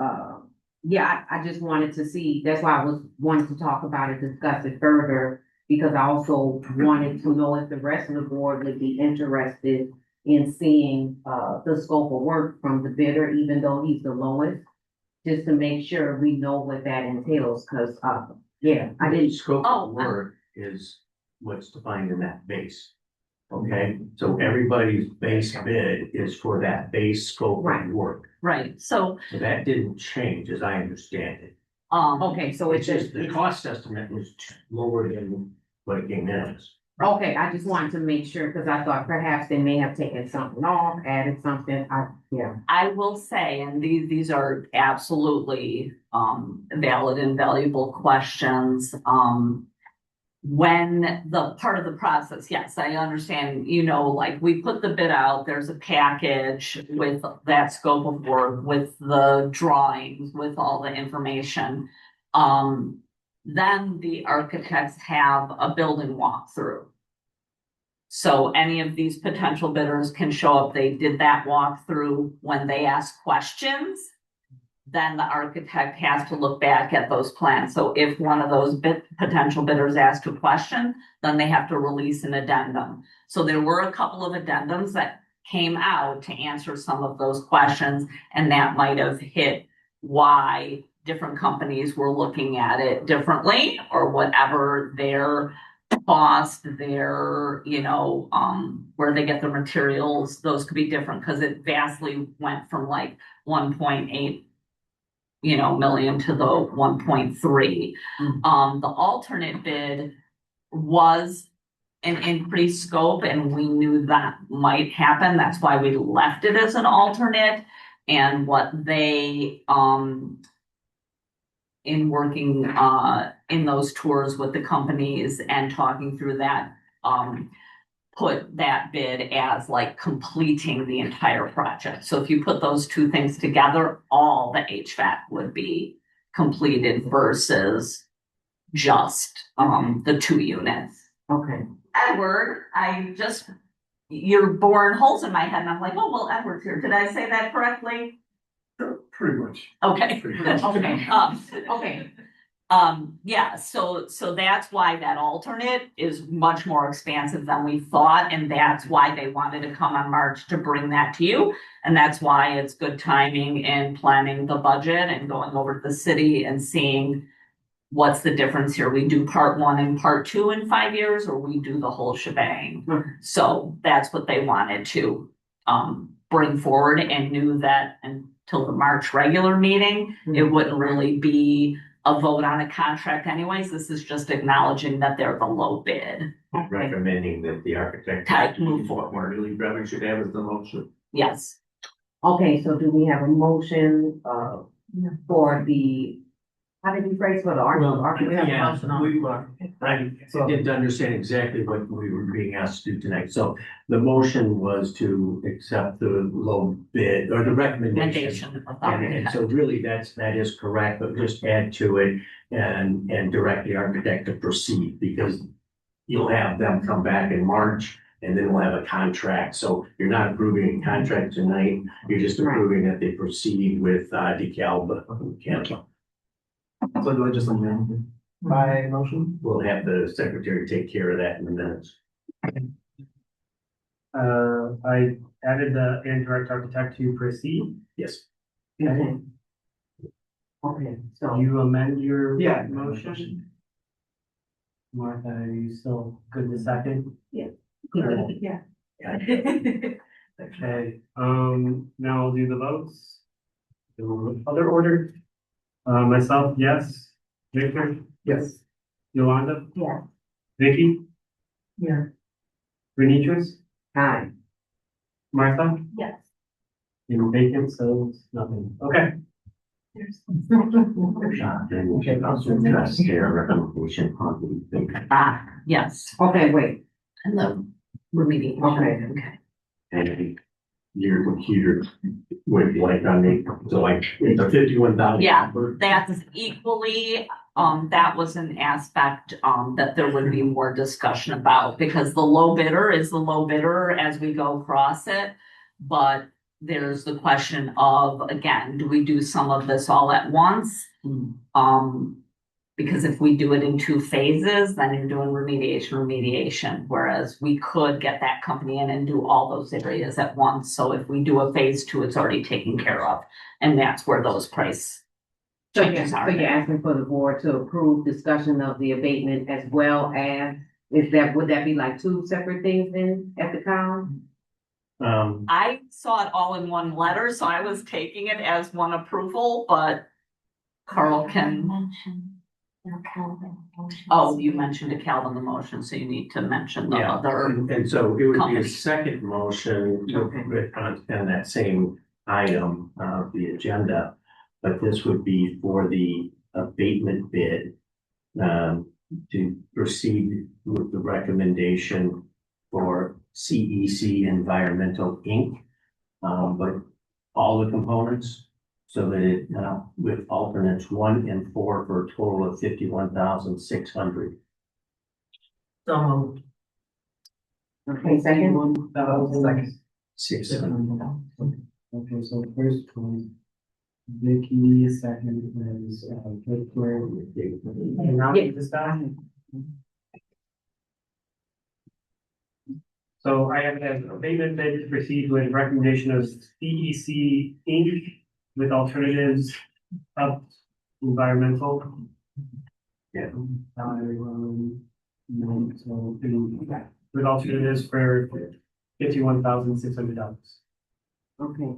yeah, I just wanted to see, that's why I wanted to talk about it, discuss it further. Because I also wanted to know if the rest of the board would be interested in seeing, the scope of work from the bidder, even though he's the lowest. Just to make sure we know what that entails, cause, yeah, I The didn't, scope Oh, of work is what's defined in that base. Okay, so everybody's base bid is for that base scope Right. of work. Right, so, So that didn't change as I understand it. okay, so It's it's just the cost estimate was lower than what it came in as. okay, I just wanted to make sure, cause I thought perhaps they may have taken something off, added something, yeah. I will say, and these are absolutely, valid and valuable questions, when the part of the process, yes, I understand, like we put the bid out, there's a package with that scope of work, with the drawings, with all the information. Then the architects have a building walkthrough. So any of these potential bidders can show up, they did that walkthrough when they ask questions. Then the architect has to look back at those plans. So if one of those potential bidders asked a question, then they have to release an addendum. So there were a couple of addendums that came out to answer some of those questions, and that might have hit why different companies were looking at it differently, or whatever their cost, their, where they get their materials, those could be different, because it vastly went from like 1.8 million to the 1.3. The alternate bid was an increased scope, and we knew that might happen. That's why we left it as an alternate. And what they, in working, in those tours with the companies and talking through that, put that bid as like completing the entire project. So if you put those two things together, all the HVAC would be completed versus just the 2 units. Okay. Edward, you're boring holes in my head, and I'm like, oh, well, Edward's here. Did I say that correctly? Pretty much. Okay. Okay. Okay. Yeah, so that's why that alternate is much more expansive than we thought, and that's why they wanted to come on March to bring that to you. And that's why it's good timing in planning the budget and going over to the city and seeing what's the difference here. We do part 1 and part 2 in 5 years, or we do the whole shebang. So that's what they wanted to bring forward, and knew that until the March regular meeting, it wouldn't really be a vote on a contract anyways. This is just acknowledging that they're the low bid. Recommending that the architect. Type move forward. Really, probably should have as the motion. Yes. Okay, so do we have a motion, for the, how did you phrase for the architect? Yeah, I didn't understand exactly what we were being asked to do tonight. So the motion was to accept the low bid or the recommendation. And so really that is correct, but just add to it and direct the architect to proceed, because you'll have them come back in March and then we'll have a contract. So you're not approving a contract tonight. You're just approving that they proceed with DeKalb. So do I just amend my motion? We'll have the secretary take care of that in the minutes. I added the and direct architect to proceed. Yes. Okay. Okay, so. You amend your Yeah. motion? Martha, are you still good to second? Yeah. Okay, now we'll do the votes. Other order? Myself, yes. Victor? Yes. Yolanda? Yeah. Vicky? Yeah. Renitris? Hi. Martha? Yes. You're vacant, so it's nothing. Okay. Then we should also address their recommendation on the Yes, Okay, wait, and the remediation. Okay. and your computer went blank on me. So like it's a 51,000. Yeah. That's equally That was an aspect, that there would be more discussion about, because the low bidder is the low bidder as we go across it. But there's the question of, again, do we do some of this all at once? Because if we do it in two phases, then you're doing remediation, whereas we could get that company in and do all those areas at once. So if we do a phase two, it's already taken care of, and that's where those price So changes are. you're asking for the board to approve discussion of the abatement as well as, would that be like two separate things then at the time? I saw it all in one letter, so I was taking it as one approval, but Carl can, oh, you mentioned to Calvin the motion, so you need to mention the Yeah, other. and so it would be company. a second motion on that same item of the agenda. But this would be for the abatement bid, to proceed with the recommendation for CEC Environmental Inc. But all the components, so that it, with alternates 1 and 4 for a total of 51,600. So moved. Okay, second. Second. 600. Okay, so first one, Vicky, second is, Victor. And now Yeah. discussion. So I have an abatement bid to proceed with recommendation of CEC Inc. with alternatives up environmental. Yeah. So, with alternatives for $51,600. Okay.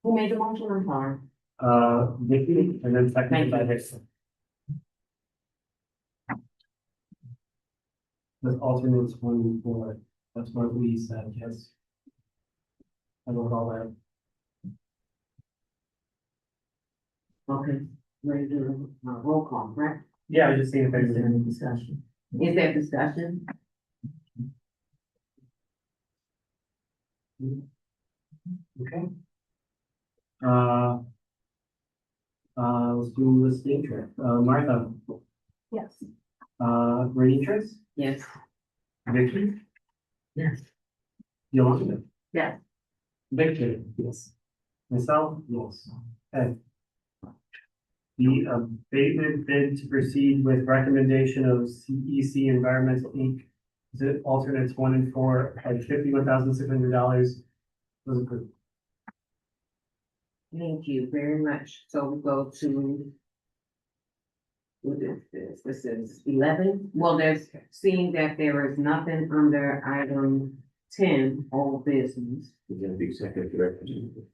Who made the motion? I'm sorry. Vicky, and then seconded by Victor. With alternates 1 and 4, that's what we said, yes. I wrote all that. Okay, ready to do roll call, right? Yeah, I was just seeing if Is there there's any any. discussion? Is there discussion? Okay. Let's do the state trip. Martha, Yes. Renitris, Yes. Vicky, Yes. Yolanda. Yes. Victor, yes. Myself, yes. Okay. The abatement bid to proceed with recommendation of CEC Environmental Inc. The alternates 1 and 4 at $51,600 was approved. Thank you very much. So we go to. What is this? This is 11. Well, there's, seeing that there is nothing under item 10, old business. Is that the executive director?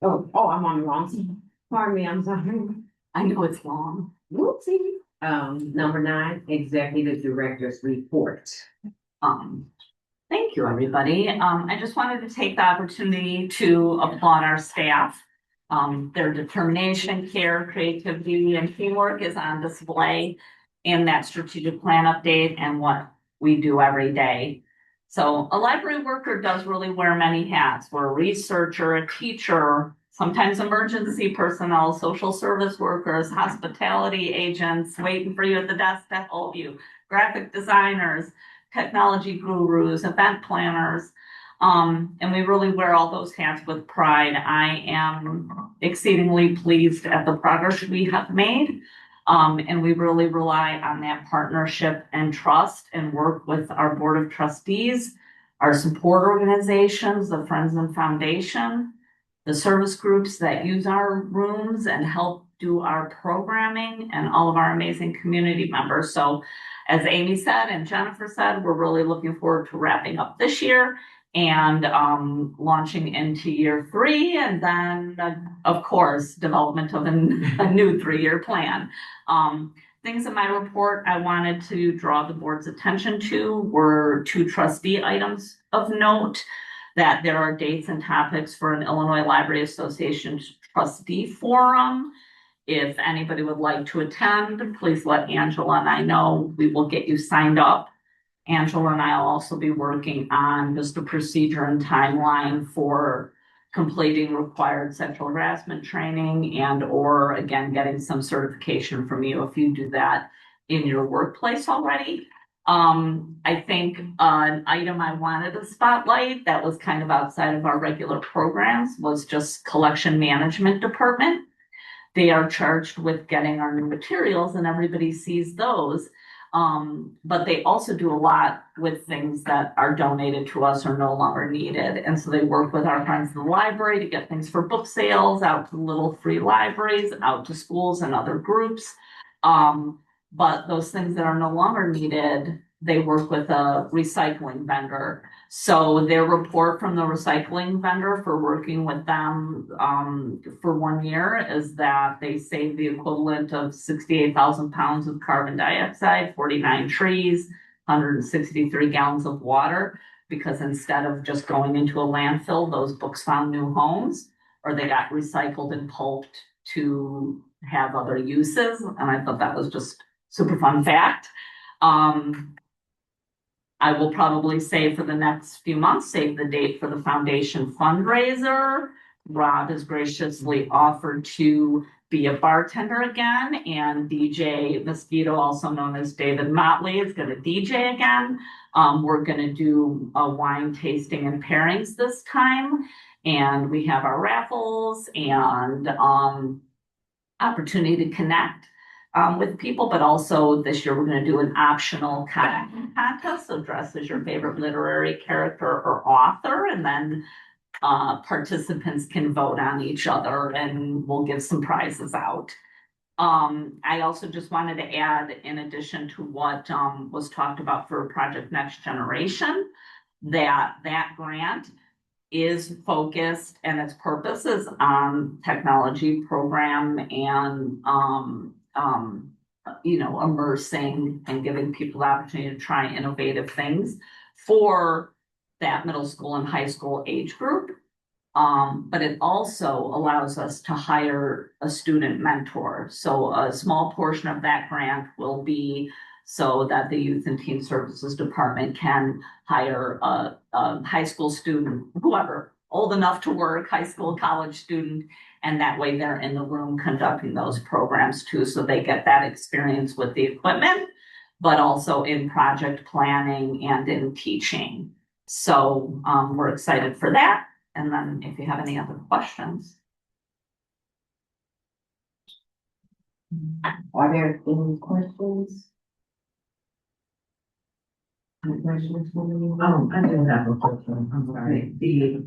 Oh, I'm on the wrong side. Pardon me, I'm sorry. I know it's long. Whoopsie. Number 9, executive director's report. Thank you, everybody. I just wanted to take the opportunity to applaud our staff. Their determination, care, creativity, and teamwork is on display in that strategic plan update and what we do every day. So a library worker does really wear many hats. We're a researcher, a teacher, sometimes emergency personnel, social service workers, hospitality agents, waiting for you at the desk to help you, graphic designers, technology gurus, event planners. And we really wear all those hats with pride. I am exceedingly pleased at the progress we have made. And we really rely on that partnership and trust and work with our board of trustees, our support organizations, the Friends and Foundation, the service groups that use our rooms and help do our programming, and all of our amazing community members. So as Amy said and Jennifer said, we're really looking forward to wrapping up this year and launching into year 3, and then of course development of a new 3-year plan. Things in my report I wanted to draw the board's attention to were 2 trustee items of note, that there are dates and topics for an Illinois Library Association trustee forum. If anybody would like to attend, please let Angela and I know. We will get you signed up. Angela and I will also be working on just a procedure and timeline for completing required sexual harassment training and or again, getting some certification from you if you do that in your workplace already. I think an item I wanted to spotlight that was kind of outside of our regular programs was just collection management department. They are charged with getting our new materials and everybody sees those. But they also do a lot with things that are donated to us or no longer needed. And so they work with our friends in the library to get things for book sales, out to little free libraries, out to schools and other groups. But those things that are no longer needed, they work with a recycling vendor. So their report from the recycling vendor for working with them for 1 year is that they saved the equivalent of 68,000 pounds of carbon dioxide, 49 trees, 163 gallons of water, because instead of just going into a landfill, those books found new homes, or they got recycled and pulped to have other uses. And I thought that was just super fun fact. I will probably say for the next few months, save the date for the foundation fundraiser. Rob has graciously offered to be a bartender again, and DJ Mosquito, also known as David Motley, is going to DJ again. We're going to do a wine tasting and pairings this time, and we have our raffles and opportunity to connect with people, but also this year we're going to do an optional contest. So dress as your favorite literary character or author, and then participants can vote on each other, and we'll give some prizes out. I also just wanted to add, in addition to what was talked about for Project Next Generation, that grant is focused and its purpose is on technology program and immersing and giving people the opportunity to try innovative things for that middle school and high school age group. But it also allows us to hire a student mentor. So a small portion of that grant will be so that the Youth and Teen Services Department can hire a high school student, whoever, old enough to work, high school, college student, and that way they're in the room conducting those programs too, so they get that experience with the equipment, but also in project planning and in teaching. So we're excited for that. And then if you have any other questions. Are there any questions? Any questions for me? I do have a question, I'm sorry. The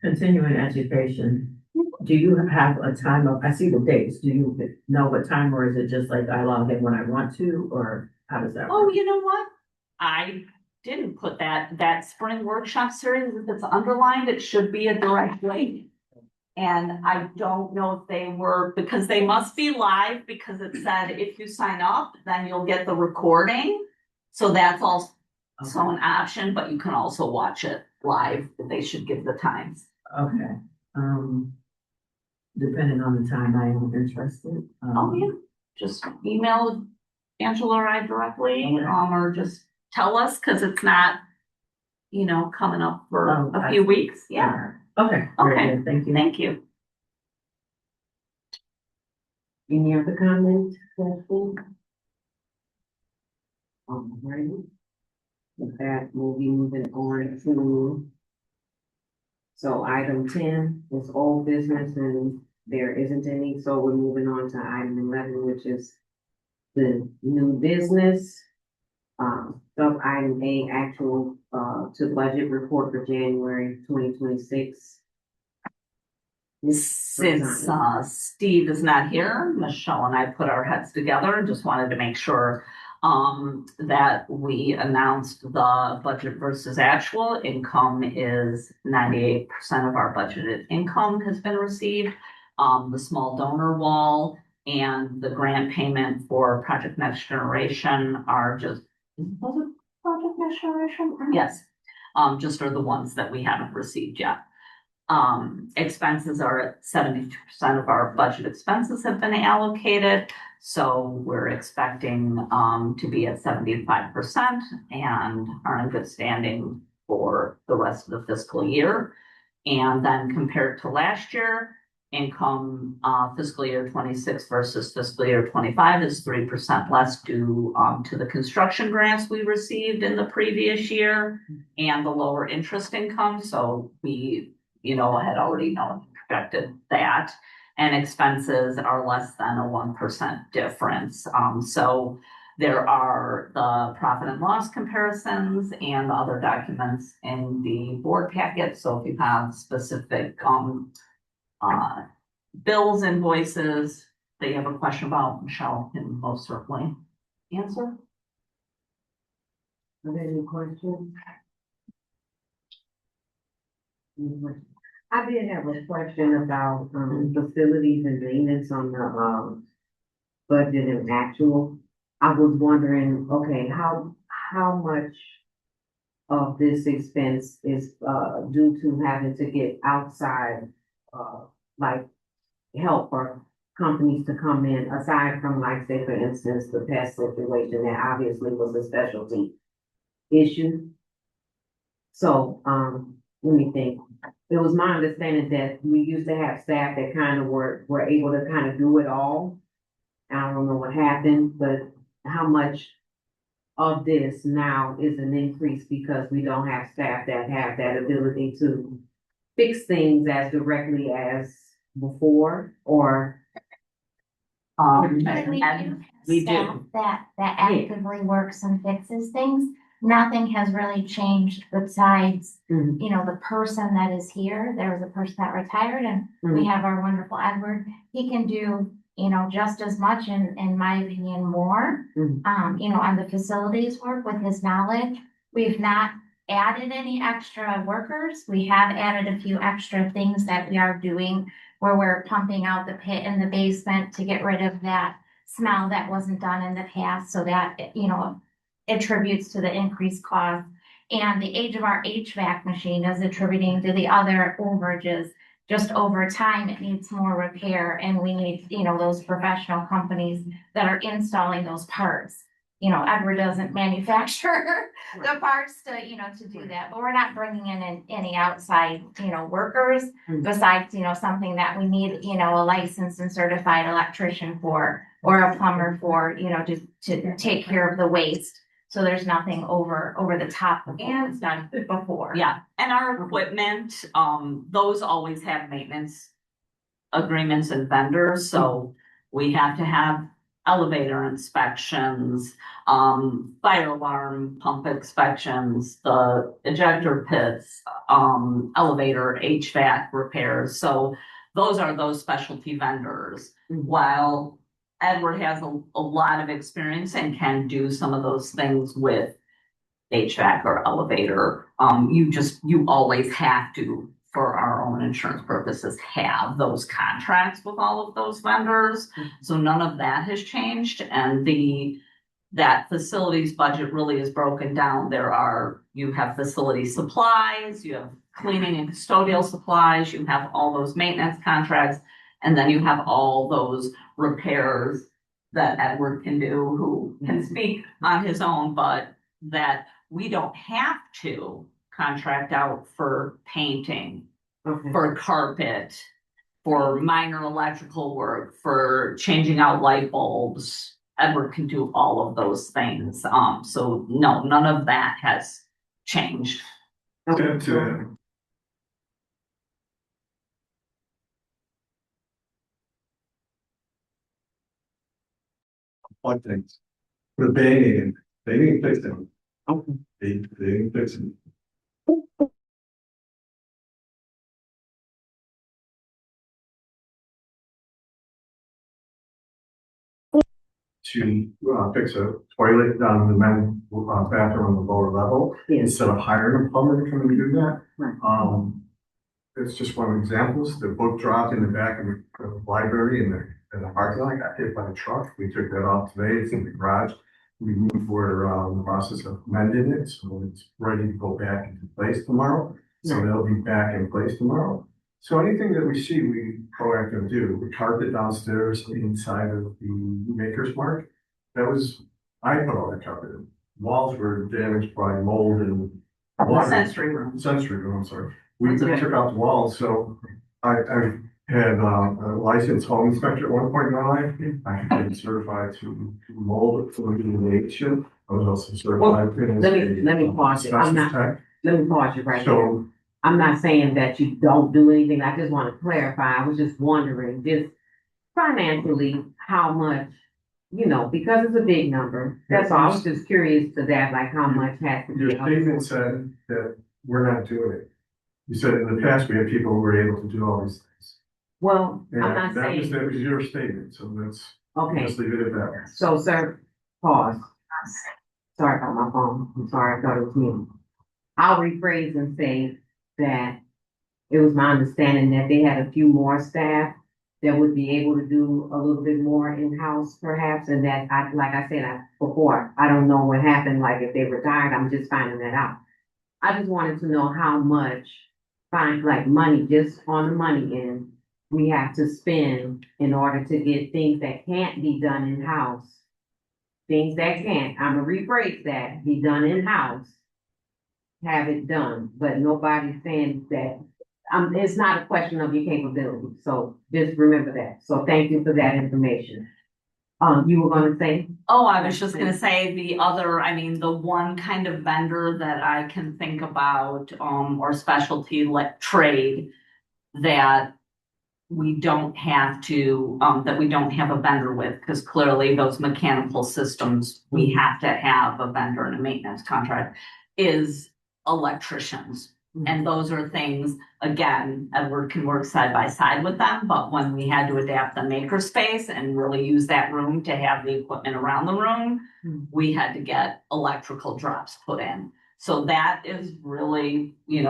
continuing education, do you have a time of, I see the dates, do you know what time, or is it just like I log in when I want to, or how does that work? Oh, you know what? I didn't put that spring workshop series, if it's underlined, it should be a direct link. And I don't know if they were, because they must be live, because it said if you sign up, then you'll get the recording. So that's also an option, but you can also watch it live. They should give the times. Okay, depending on the time I am interested. Oh, yeah, just email Angela or I directly, or just tell us, because it's not, coming up for a few weeks. Yeah. Okay. Okay. Good. Thank you. Thank you. Any other comments, questions? Alright. With that, we'll be moving on to. So item 10 is old business and there isn't any, so we're moving on to item 11, which is the new business. Sub item A, actual to budget report for January 2026. Since Steve is not here, Michelle and I put our heads together and just wanted to make sure that we announced the budget versus actual income is 98% of our budgeted income has been received. The small donor wall and the grant payment for Project Next Generation are just, was it Project Next Generation? Yes, just are the ones that we haven't received yet. Expenses are at 72% of our budget expenses have been allocated. So we're expecting to be at 75% and are in good standing for the rest of the fiscal year. And then compared to last year, income, fiscal year 26 versus fiscal year 25 is 3% less due, to the construction grants we received in the previous year and the lower interest income. So we, had already projected that. And expenses are less than a 1% difference. So there are the profit and loss comparisons and the other documents in the board packet. So if you have specific, bills, invoices that you have a question about, Michelle can most certainly answer. Are there any questions? I did have a question about, facilities and maintenance on the, budget and actual. I was wondering, okay, how much of this expense is, due to having to get outside, like, help or companies to come in, aside from, like, say, for instance, the pest situation that obviously was a specialty issue? So, let me think. It was my understanding that we used to have staff that kind of were able to kind of do it all. I don't know what happened, but how much of this now is an increase because we don't have staff that have that ability to fix things as directly as before, or? And we Staff do. that actively works and fixes things. Nothing has really changed besides, Mhm. the person that is here. There was a person that retired and we have our wonderful Edward. He can do, just as much and in my opinion, more. Mhm. On the facilities work with his knowledge. We've not added any extra workers. We have added a few extra things that we are doing where we're pumping out the pit in the basement to get rid of that smell that wasn't done in the past, so that, attributes to the increased cost. And the age of our HVAC machine is attributing to the other overages. Just over time, it needs more repair and we need, those professional companies that are installing those parts. Edward doesn't manufacture the parts to do that, but we're not bringing in any outside, workers. Besides, something that we need, a licensed and certified electrician for, or a plumber for, just to take care of the waste. So there's nothing over the top of what was done before. Yeah, and our equipment, those always have maintenance agreements and vendors, so we have to have elevator inspections, fire alarm pump inspections, the ejector pits, elevator HVAC repairs. So those are those specialty vendors. While Edward has a lot of experience and can do some of those things with HVAC or elevator, you always have to, for our own insurance purposes, have those contracts with all of those vendors. So none of that has changed, and that facilities budget really is broken down. You have facility supplies, you have cleaning and custodial supplies, you have all those maintenance contracts, and then you have all those repairs that Edward can do, who can speak on his own, but that we don't have to contract out for painting, for carpet, for minor electrical work, for changing out light bulbs. Edward can do all of those things. So no, none of that has changed. One thing, the they didn't fix them. They didn't fix them. To fix a toilet down in the men's bathroom on the lower level, instead of hiring a plumber to come and do that. It's just one of the examples. The book dropped in the back of the library in the parking lot, got hit by the truck. We took that off today. It's in the garage. We're in the process of mending it, so it's ready to go back into place tomorrow. So they'll be back in place tomorrow. So anything that we see, we proactively do. The carpet downstairs inside of the Maker's Mark, I put all that carpet in. Walls were damaged by mold and water. Sensory room. Sensory room, I'm sorry. We took out the walls, so I had a licensed home inspector at one point in my life. I had been certified to mold remediation. I was also certified. as let me a, pause it. I'm asbestos not- tech. Let me pause you right there. So, I'm not saying that you don't do anything. I just want to clarify. I was just wondering, just financially, how much, because it's a big number. That's all. I was just curious to that, like how much has to be. your statement said that we're not doing it. You said in the past, we had people who were able to do all these things. Well, I'm And not saying, that was your statement, so let's okay, just leave it at that. so sir, pause. Sorry about my phone. I'm sorry, I thought it was me. I'll rephrase and say that it was my understanding that they had a few more staff that would be able to do a little bit more in-house perhaps, and that like I said before, I don't know what happened, like if they retired, I'm just finding that out. I just wanted to know how much like money, just on the money end, we have to spend in order to get things that can't be done in-house. Things that can't, I'm gonna rephrase that, be done in-house, have it done, but nobody's saying that, it's not a question of your capability, so just remember that. So thank you for that information. You were gonna say? Oh, I was just gonna say the one kind of vendor that I can think about, or specialty like trade that we don't have to, that we don't have a vendor with, because clearly those mechanical systems, we have to have a vendor and a maintenance contract, is electricians. And those are things, again, Edward can work side by side with them, but when we had to adapt the makerspace and really use that room to have the equipment around the room, we had to get electrical drops put in. So that is really, the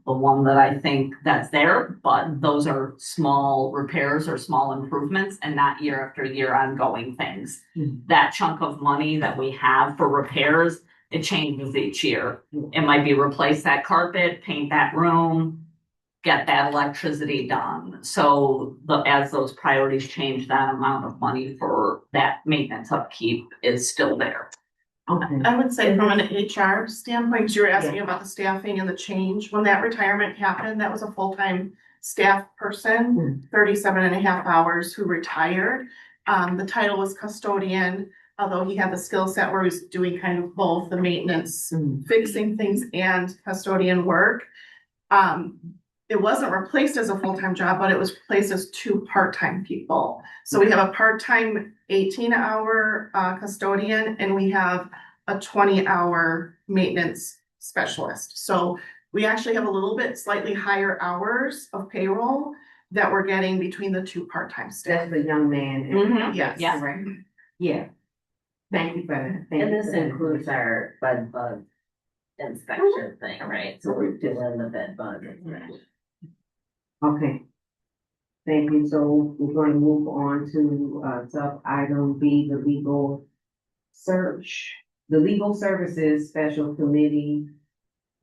one that I think that's there, but those are small repairs or small improvements and not year after year ongoing things. That chunk of money that we have for repairs, it changes each year. It might be replace that carpet, paint that room, get that electricity done. So as those priorities change, that amount of money for that maintenance upkeep is still there. Okay. I would say from an HR standpoint, 'cause you were asking about the staffing and the change, when that retirement happened, that was a full-time staff person, 37 and a half hours, who retired. The title was custodian, although he had the skill set where he was doing kind of both the maintenance, fixing things and custodian work. It wasn't replaced as a full-time job, but it was replaced as two part-time people. So we have a part-time 18-hour custodian, and we have a 20-hour maintenance specialist. So we actually have a little bit slightly higher hours of payroll that we're getting between the two part-time staff. That's the young man. Yes. Yeah. Correct. Yeah. Thank you for that. Thank And you this for that. includes our bug inspection thing, right? So we're doing the bug inspection. Okay. Thank you. So we're going to move on to sub item B, the legal services special committee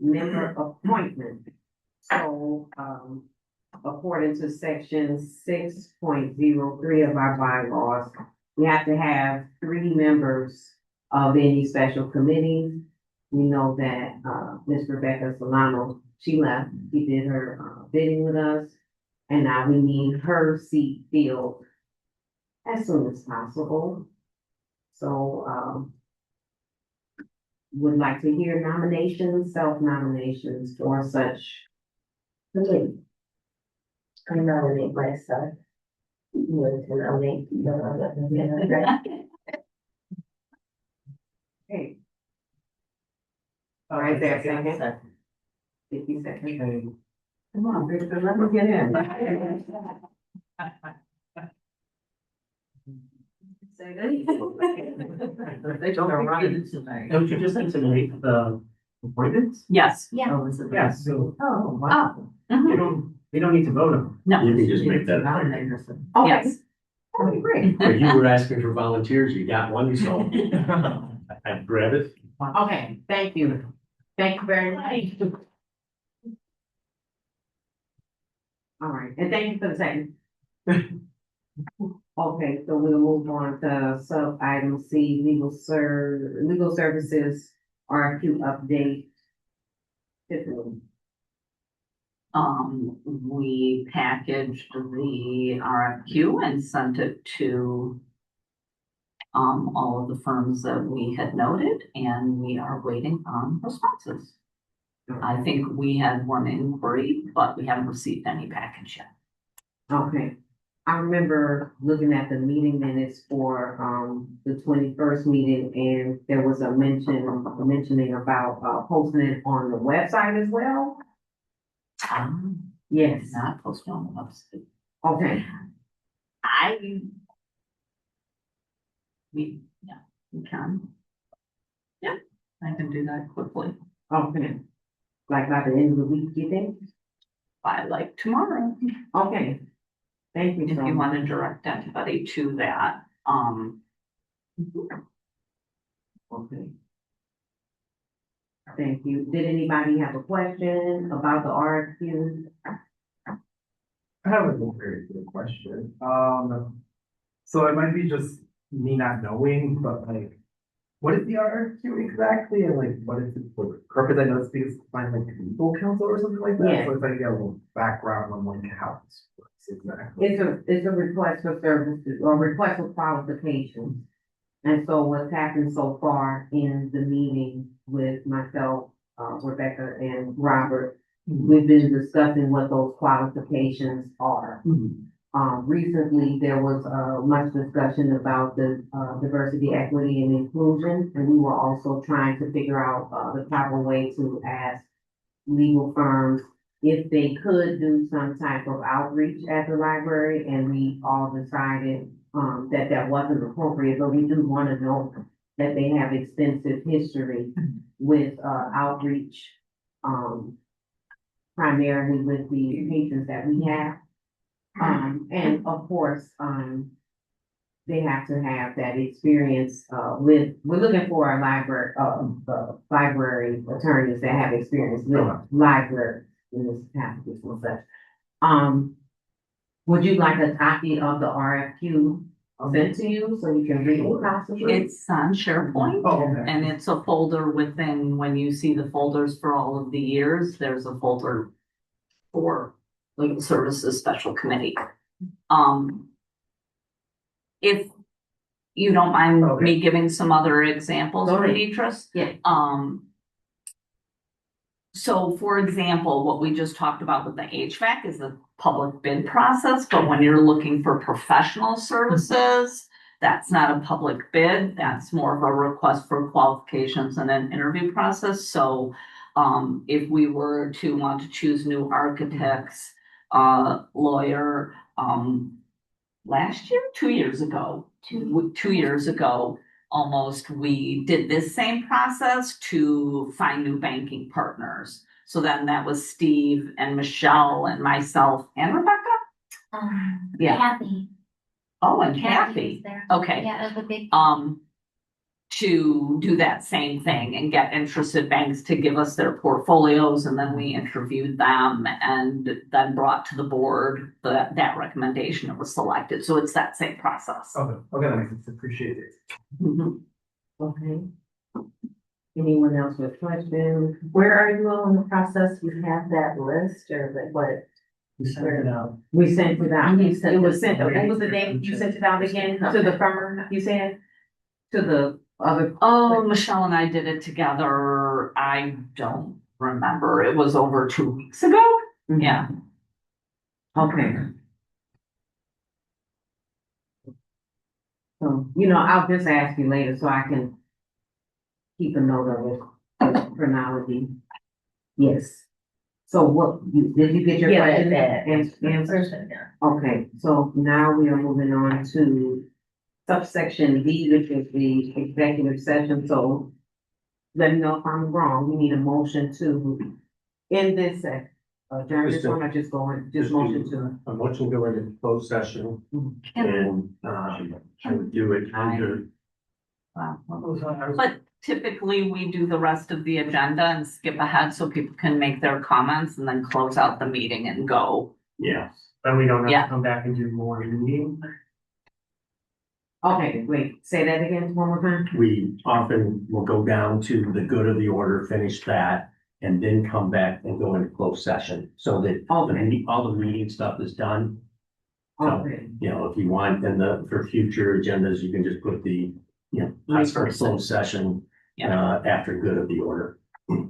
member appointment. So, according to section 6.03 of our bylaws, we have to have 3 members of any special committee. We know that, Ms. Rebecca Solano, she left, she did her, bidding with us, and now we need her seat filled as soon as possible. So, would like to hear nominations, self-nominations for such committee. I nominate myself. You want to nominate? Okay. All right, there, second. 50 seconds. Come on, Victor, let me get in. Say that. They don't run it tonight. Don't you just need to make the appointments? Yes. Yeah. Oh, is it? Yes, so Oh, wow. you don't need to vote on them. No. You can just make that. Okay, Yes. okay, great. But you were asking for volunteers, you got one, so I grab it. Okay, thank you. Thank you very much. All right, and thank you for the second. Okay, so we'll move on to sub item C, legal services RFQ update. Tiffany. We packaged the RFQ and sent it to all of the firms that we had noted, and we are waiting on responses. I think we had one inquiry, but we haven't received any package yet. Okay. I remember looking at the meeting minutes for, the 21st meeting, and there was a mentioning about, posting it on the website as well. Yes, Not posted on the website. okay, We can. Yeah, I can do that quickly okay. Like by the end of the week, you think? by like tomorrow. Okay. Thank you If so you much. want to direct anybody to that, Okay. Thank you. Did anybody have a question about the RFQ? I have a very good question. So it might be just me not knowing, but like, what is the RFQ exactly, and like, what is it for purpose? I know it's because find like legal counsel or something like that. Yeah. So if I get a little background on like how this works exactly. It's a request for services or request for qualifications. And so what's happened so far in the meeting with myself, Rebecca and Robert, we've been discussing what those qualifications are. Recently, there was, much discussion about the, diversity, equity, and inclusion, and we were also trying to figure out, the proper way to ask legal firms if they could do some type of outreach at the library, and we all decided, that that wasn't appropriate, but we do want to know that they have extensive history with, outreach, primarily with the patrons that we have. And of course, they have to have that experience, we're looking for our library attorneys that have experience with library municipalities and such. Would you like a copy of the RFQ sent to you so you can read it possibly? it's on SharePoint. Oh, okay. And it's a folder within, when you see the folders for all of the years, there's a folder for Legal Services Special Committee. If you don't mind Okay. me giving some other examples, Go ahead. Deidre? Yeah. So for example, what we just talked about with the HVAC is the public bid process, but when you're looking for professional services, that's not a public bid, that's more of a request for qualifications and an interview process. So if we were to want to choose new architects, lawyer, last year, 2 years ago, 2 years ago, almost, we did this same process to find new banking partners. So then that was Steve and Michelle and myself and Rebecca. Yeah. Kathy. Oh, and was Kathy. there. Okay. Yeah, it was a big. To do that same thing and get interested banks to give us their portfolios, and then we interviewed them and then brought to the board that recommendation that was selected. So it's that same process. Okay, that makes sense. Appreciate it. Mhm. Okay. Anyone else with questions? Where are you all in the process? You have that list or like what? We sent it out. We sent it out. You sent It was it- sent, what was the date you sent it out again? To the firm, you said? To the other? Oh, Michelle and I did it together. I don't remember. It was over 2 weeks ago. Yeah. Okay. So, I'll just ask you later so I can keep a note of it, the chronology. Yes. So did you get your Yeah, question that- answered? Okay, so now we are moving on to subsection D, which is the executive session, so let me know if I'm wrong, we need a motion to end this, during this one, or just motion to. A motion to go into closed session and, I would do it under. But typically we do the rest of the agenda and skip ahead so people can make their comments and then close out the meeting and go. Yeah. Then we don't have Yeah. to come back and do more in the meeting. Okay, wait, say that again one more time. We often will go down to the good of the order, finish that, and then come back and go into closed session, so that Okay. all the meeting stuff is done. So, Okay. you know, if you want, then for future agendas, you can just put the, you know, ask for a closed session, after good of the order.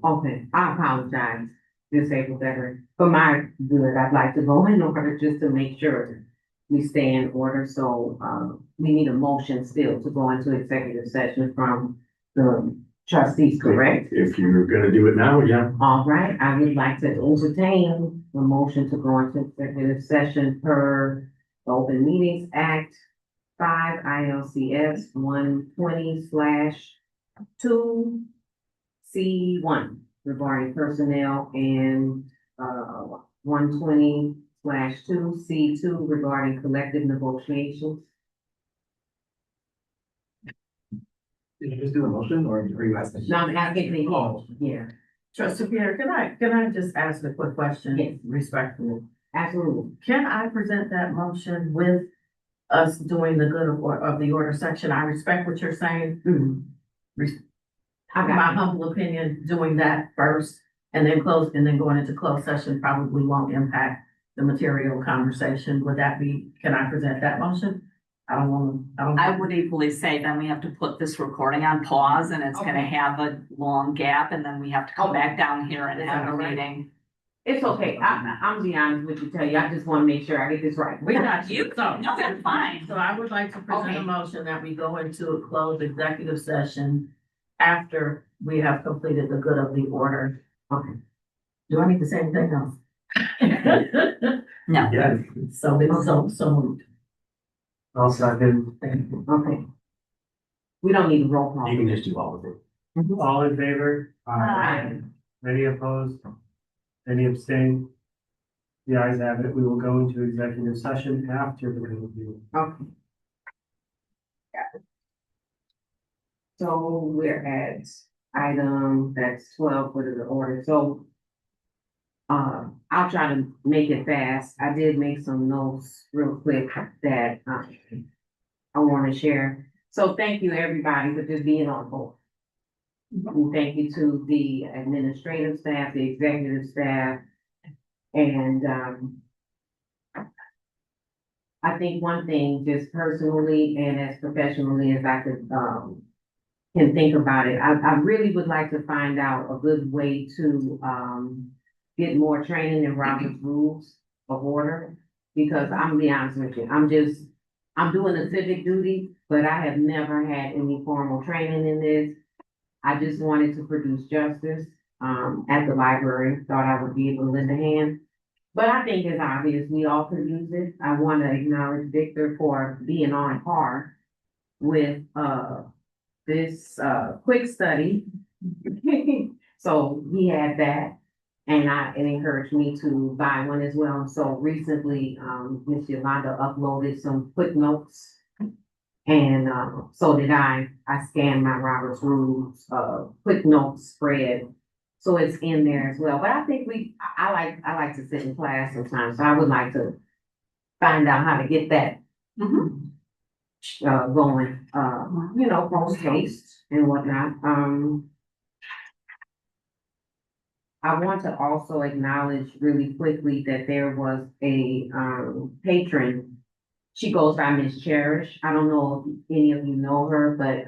Okay, I apologize, disabled veteran. For my good, I'd like to go in order just to make sure we stay in order. So, we need a motion still to go into executive session from the trustees, correct? If you're gonna do it now, yeah. All right, I would like to entertain the motion to go into executive session per the Open Meetings Act 5 ILCS 120/2C1 regarding personnel and 120/2C2 regarding collective negotiations. Did you just do a motion or are you asking? No, I'm asking the, Oh. yeah, Trustee Peter, can I just ask a quick question? Yes. Respectfully. absolutely. Can I present that motion with us doing the good of the order section? I respect what you're saying. Mhm. I In got my it. humble opinion, doing that first and then going into closed session probably won't impact the material conversation. Would that be, can I present that motion? I would equally say then we have to put this recording on pause and it's gonna Okay. have a long gap and then we have to come back down here and Is have that a all right? meeting. It's okay. I'm be honest with you, tell you, I just want to make sure I get this right. We got you. You, no, that's fine. So I would like to present Okay. a motion that we go into a closed executive session after we have completed the good of the order. Okay. Do I need to say anything else? No. Yeah. So moved. I'll second. Thank you. Okay. We don't need a roll call. You can just do all of it. All in favor? Aye. Any opposed? Any abstain? The ayes have it. We will go into executive session after the review. Okay. So we're at item that's 12 for the order. So I'll try to make it fast. I did make some notes real quick that I want to share. So thank you, everybody, for just being on board. And thank you to the administrative staff, the executive staff, and I think one thing, just personally and as professionally as I could can think about it, I really would like to find out a good way to get more training in Robert's Rules of Order, because I'm gonna be honest with you, I'm doing a civic duty, but I have never had any formal training in this. I just wanted to produce justice at the library, thought I would be able to lend a hand. But I think it's obvious, we all could use it. I want to acknowledge Victor for being on par with this quick study. So he had that, and it encouraged me to buy one as well. So recently, Miss Yolanda uploaded some quick notes. And so did I. I scanned my Robert's Rules quick notes spread, so it's in there as well. But I think I like to sit in class sometimes, so I would like to find out how to get that going. Post haste and whatnot. I want to also acknowledge really quickly that there was a patron. She goes by Miss Cherish. I don't know if any of you know her, but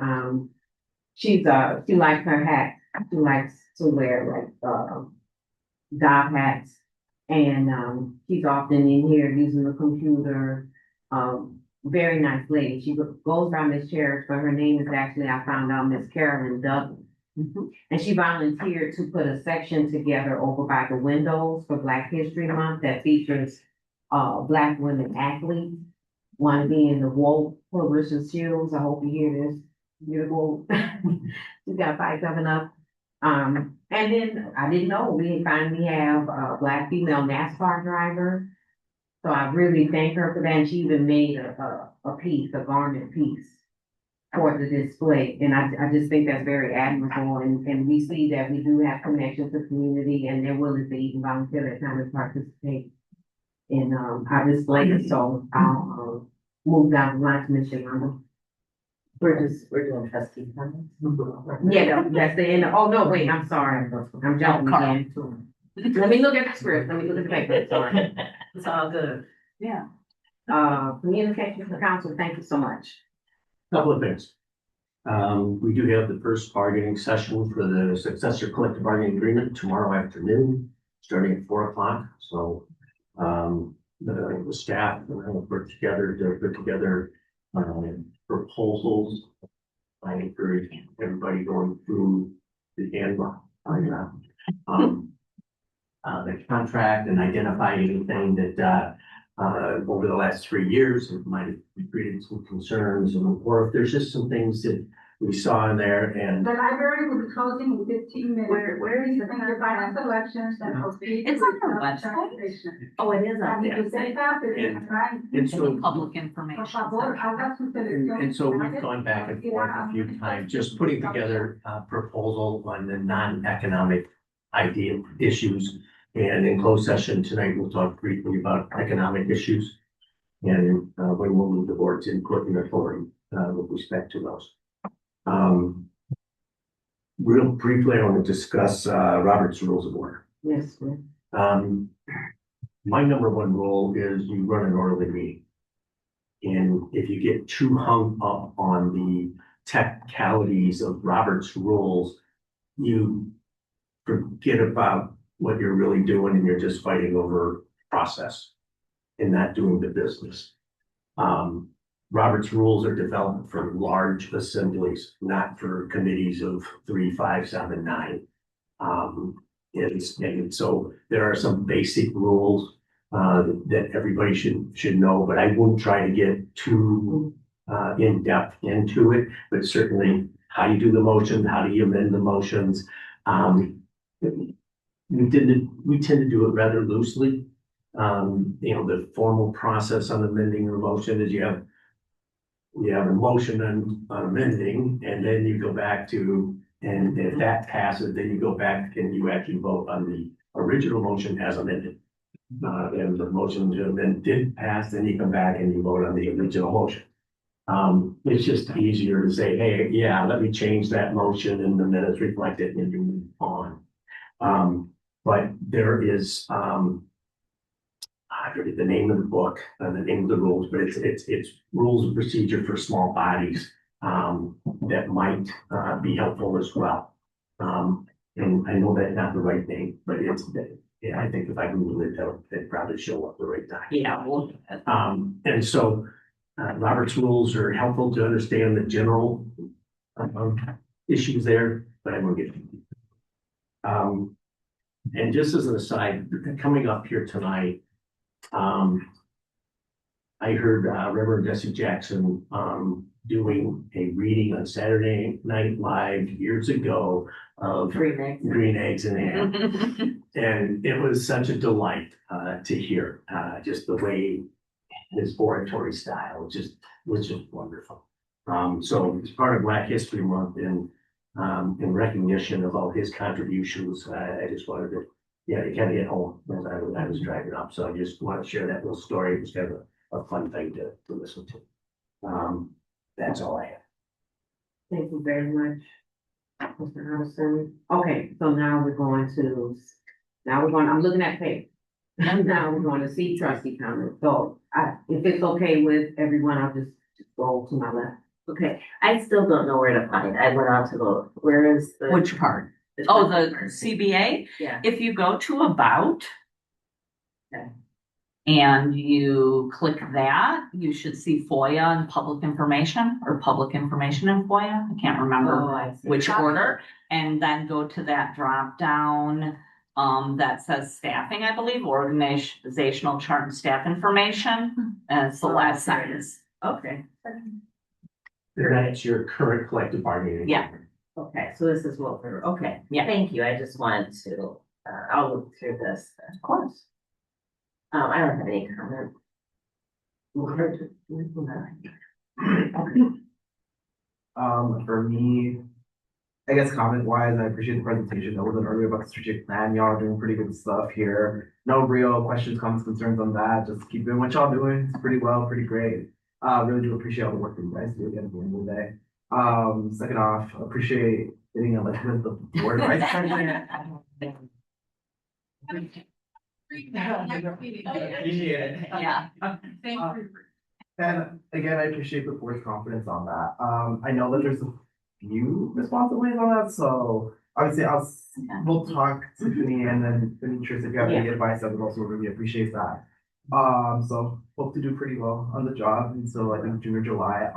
she likes her hat. She likes to wear job hats, and she's often in here using the computer. Very nice lady. She goes by Miss Cherish, but her name is actually, I found out, Miss Carolyn Douglas. And she volunteered to put a section together over by the windows for Black History Month that features Black women athletes. One being the Woke Coalition Shields. I hope you hear this. Beautiful. We got a fight coming up. And then I didn't know, we finally have a Black female NASCAR driver. So I really thank her for that. And she even made a garment piece for the display. And I just think that's very admirable. And we see that we do have connections to the community, and they're willing to even volunteer that time to participate in our display. So I'll move down the line to Ms. Yolanda. We're doing trustee comments. Yeah, that's the end. Oh, no, wait, I'm sorry. I'm jumping again. Let me look at the script. Let me look at the paper. Sorry. It's all good. Yeah. Communication for council, thank you so much. Couple of things. We do have the first bargaining session for the successor collective bargaining agreement tomorrow afternoon, starting at 4 o'clock. So, the staff will work together to put together, proposals. I encourage everybody going through the handbook, the contract and identify anything that, over the last 3 years, it might have created some concerns, or if there's just some things that we saw in there and. The library will be closing in 15 minutes. Where is the And your final selections and will be. It's on our website. Oh, it is And up you say that, And so, Public information. and so we've gone back and forth a few times, just putting together a proposal on the non-economic idea issues. And in closed session tonight, we'll talk briefly about economic issues. And when we'll move the board's input and authority with respect to those. Real briefly, I want to discuss Robert's Rules of Order. Yes, My number one rule is you run an orderly meeting. And if you get too hung up on the technicalities of Robert's rules, you forget about what you're really doing and you're just fighting over process and not doing the business. Robert's rules are developed for large assemblies, not for committees of 3, 5, 7, 9. And so there are some basic rules that everybody should know, but I wouldn't try to get too in depth into it. But certainly, how you do the motion, how do you amend the motions? We tend to do it rather loosely. The formal process on amending a motion is you have a motion on amending, and then you go back to, and if that passes, then you go back and you actually vote on the original motion as amended. And the motion to amend did pass, then you come back and you vote on the original motion. It's just easier to say, hey, yeah, let me change that motion and the minutes reflect it and you move on. But there is, I forget the name of the book and the name of the rules, but it's rules of procedure for small bodies that might be helpful as well. And I know that's not the right name, but I think if I Google it, they'll probably show up the right time. Yeah. And so Robert's rules are helpful to understand the general issues there, but I won't get into it. And just as an aside, coming up here tonight, I heard Reverend Jesse Jackson doing a reading on Saturday Night Live years ago of Green Eggs and Ham. And it was such a delight to hear, just the way his oratory style was just wonderful. So it's part of Black History Month and in recognition of all his contributions, I just wanted to, it kind of hit home as I was driving up. So I just want to share that little story. It was kind of a fun thing to listen to. That's all I have. Thank you very much, Mr. Harrison. Okay, so now I'm looking at paper. Now we're going to see trustee comments. So if it's okay with everyone, I'll just go to my left. Okay, I still don't know where to find it. I went out to the, where is the? Which part? Oh, the CBA? Yeah. If you go to About. Okay. And you click that, you should see FOIA and public information or public information in FOIA. I can't remember which order. And then go to that drop down that says staffing, I believe, organizational chart and staff information. And it's the last sentence. Okay. That's your current collective bargaining. Yeah. Okay, so this is what we're, okay. Yeah. Thank you. I just wanted to, I'll look through this. Of course. I don't have any comment. For me, I guess comment wise, I appreciate the presentation. That wasn't earlier about the strategic plan. Y'all are doing pretty good stuff here. No real questions, comments, concerns on that. Just keep doing what y'all doing. It's pretty well, pretty great. Really do appreciate all the work that you guys do at the end of the day. Second off, appreciate getting elected as the board vice president. Appreciate it. Yeah. And again, I appreciate the board's confidence on that. I know that there's a few responsibilities on that, so obviously we'll talk to Tiffany and then Demetrius, if you have any advice, I would also really appreciate that. So hope to do pretty well on the job until I think June or July.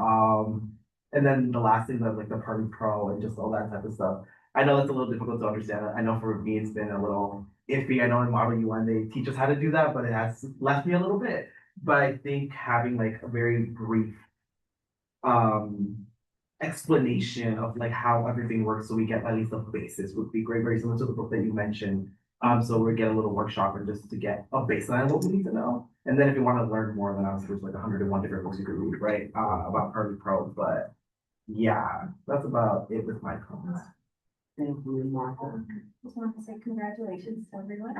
And then the last thing that like the party pro and just all that type of stuff. I know that's a little difficult to understand. I know for me it's been a little iffy. I know in Model UN they teach us how to do that, but it has left me a little bit. But I think having like a very brief explanation of like how everything works so we get at least a basis would be great, very similar to the book that you mentioned. So we get a little workshop and just to get a baseline of what we need to know. And then if you want to learn more, then obviously there's like 101 different books you could read, right? About Party Pro. But yeah, that's about it with my comments. Thank you, Martha. Just want to say congratulations to everyone.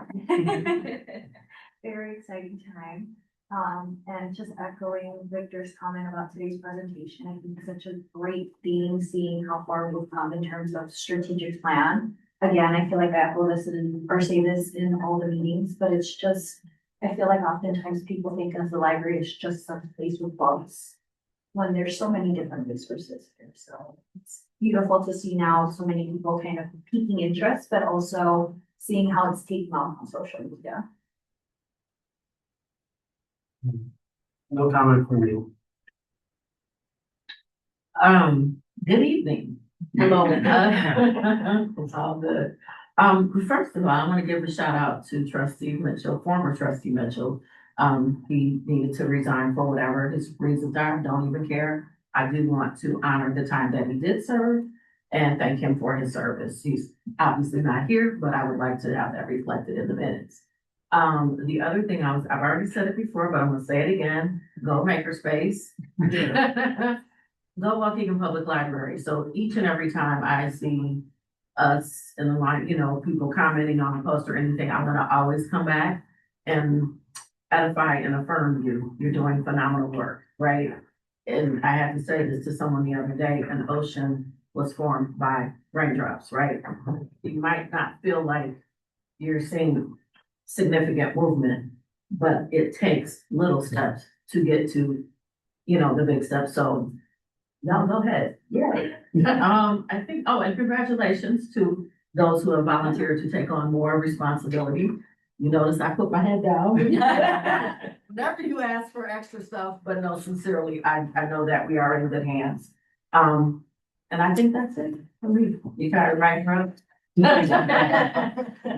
Very exciting time. And just echoing Victor's comment about today's presentation, I think such a great theme, seeing how far we've come in terms of strategic plan. Again, I feel like I will listen or say this in all the meetings, but it's just, I feel like oftentimes people think of the library as just some place with books, when there's so many different resources here. So it's beautiful to see now so many people kind of piquing interest, but also seeing how it's taken off on social media. No comment from me. Good evening. Hello. It's all good. First of all, I want to give a shout out to Trustee Mitchell, former Trustee Mitchell. He needed to resign for whatever his reasons are. Don't even care. I do want to honor the time that he did serve and thank him for his service. He's obviously not here, but I would like to have that reflected in the minutes. The other thing I've already said it before, but I'm gonna say it again, go Makerspace. Go Waukegan Public Library. So each and every time I see us in the line, people commenting on a post or anything, I'm gonna always come back and edify and affirm you. You're doing phenomenal work, right? And I had to say this to someone the other day, an ocean was formed by raindrops, right? You might not feel like you're seeing significant movement, but it takes little steps to get to, the big steps. So no, go ahead. Yeah. I think, and congratulations to those who have volunteered to take on more responsibility. You notice I put my head down. Whenever you ask for extra stuff, but no, sincerely, I know that we are in good hands. And I think that's it for me. You got it right, bro? I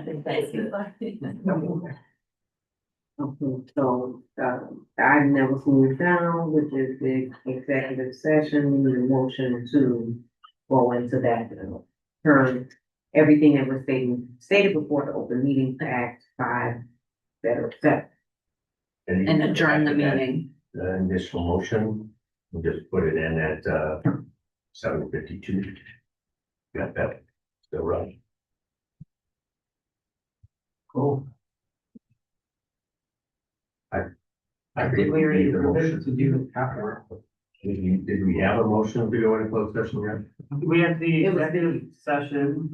think that's it. Okay, so, item number 4 down, which is the executive session, the motion to go into that, term, everything that was stated before the Open Meetings Act 5, et cetera. And adjourn the meeting. The initial motion, we'll just put it in at 7:52. Got that still right? Cool. I think we already need the motion to do it afterward. Did we have a motion to go into closed session yet? We have the executive session,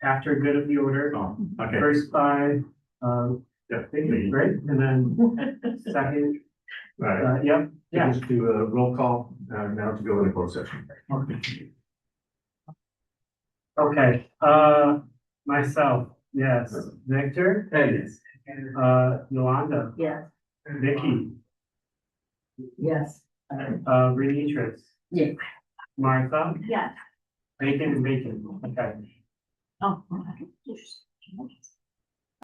after good of the order. Oh, okay. First by, great, and then second, All right. yep, yeah. Just do a roll call, now to go into closed session. Okay, myself, yes. Victor? Yes. Yolanda? Yes. Vicky? Yes. Renitris? Yeah. Martha? Yes. Bacon and bacon, okay. Oh.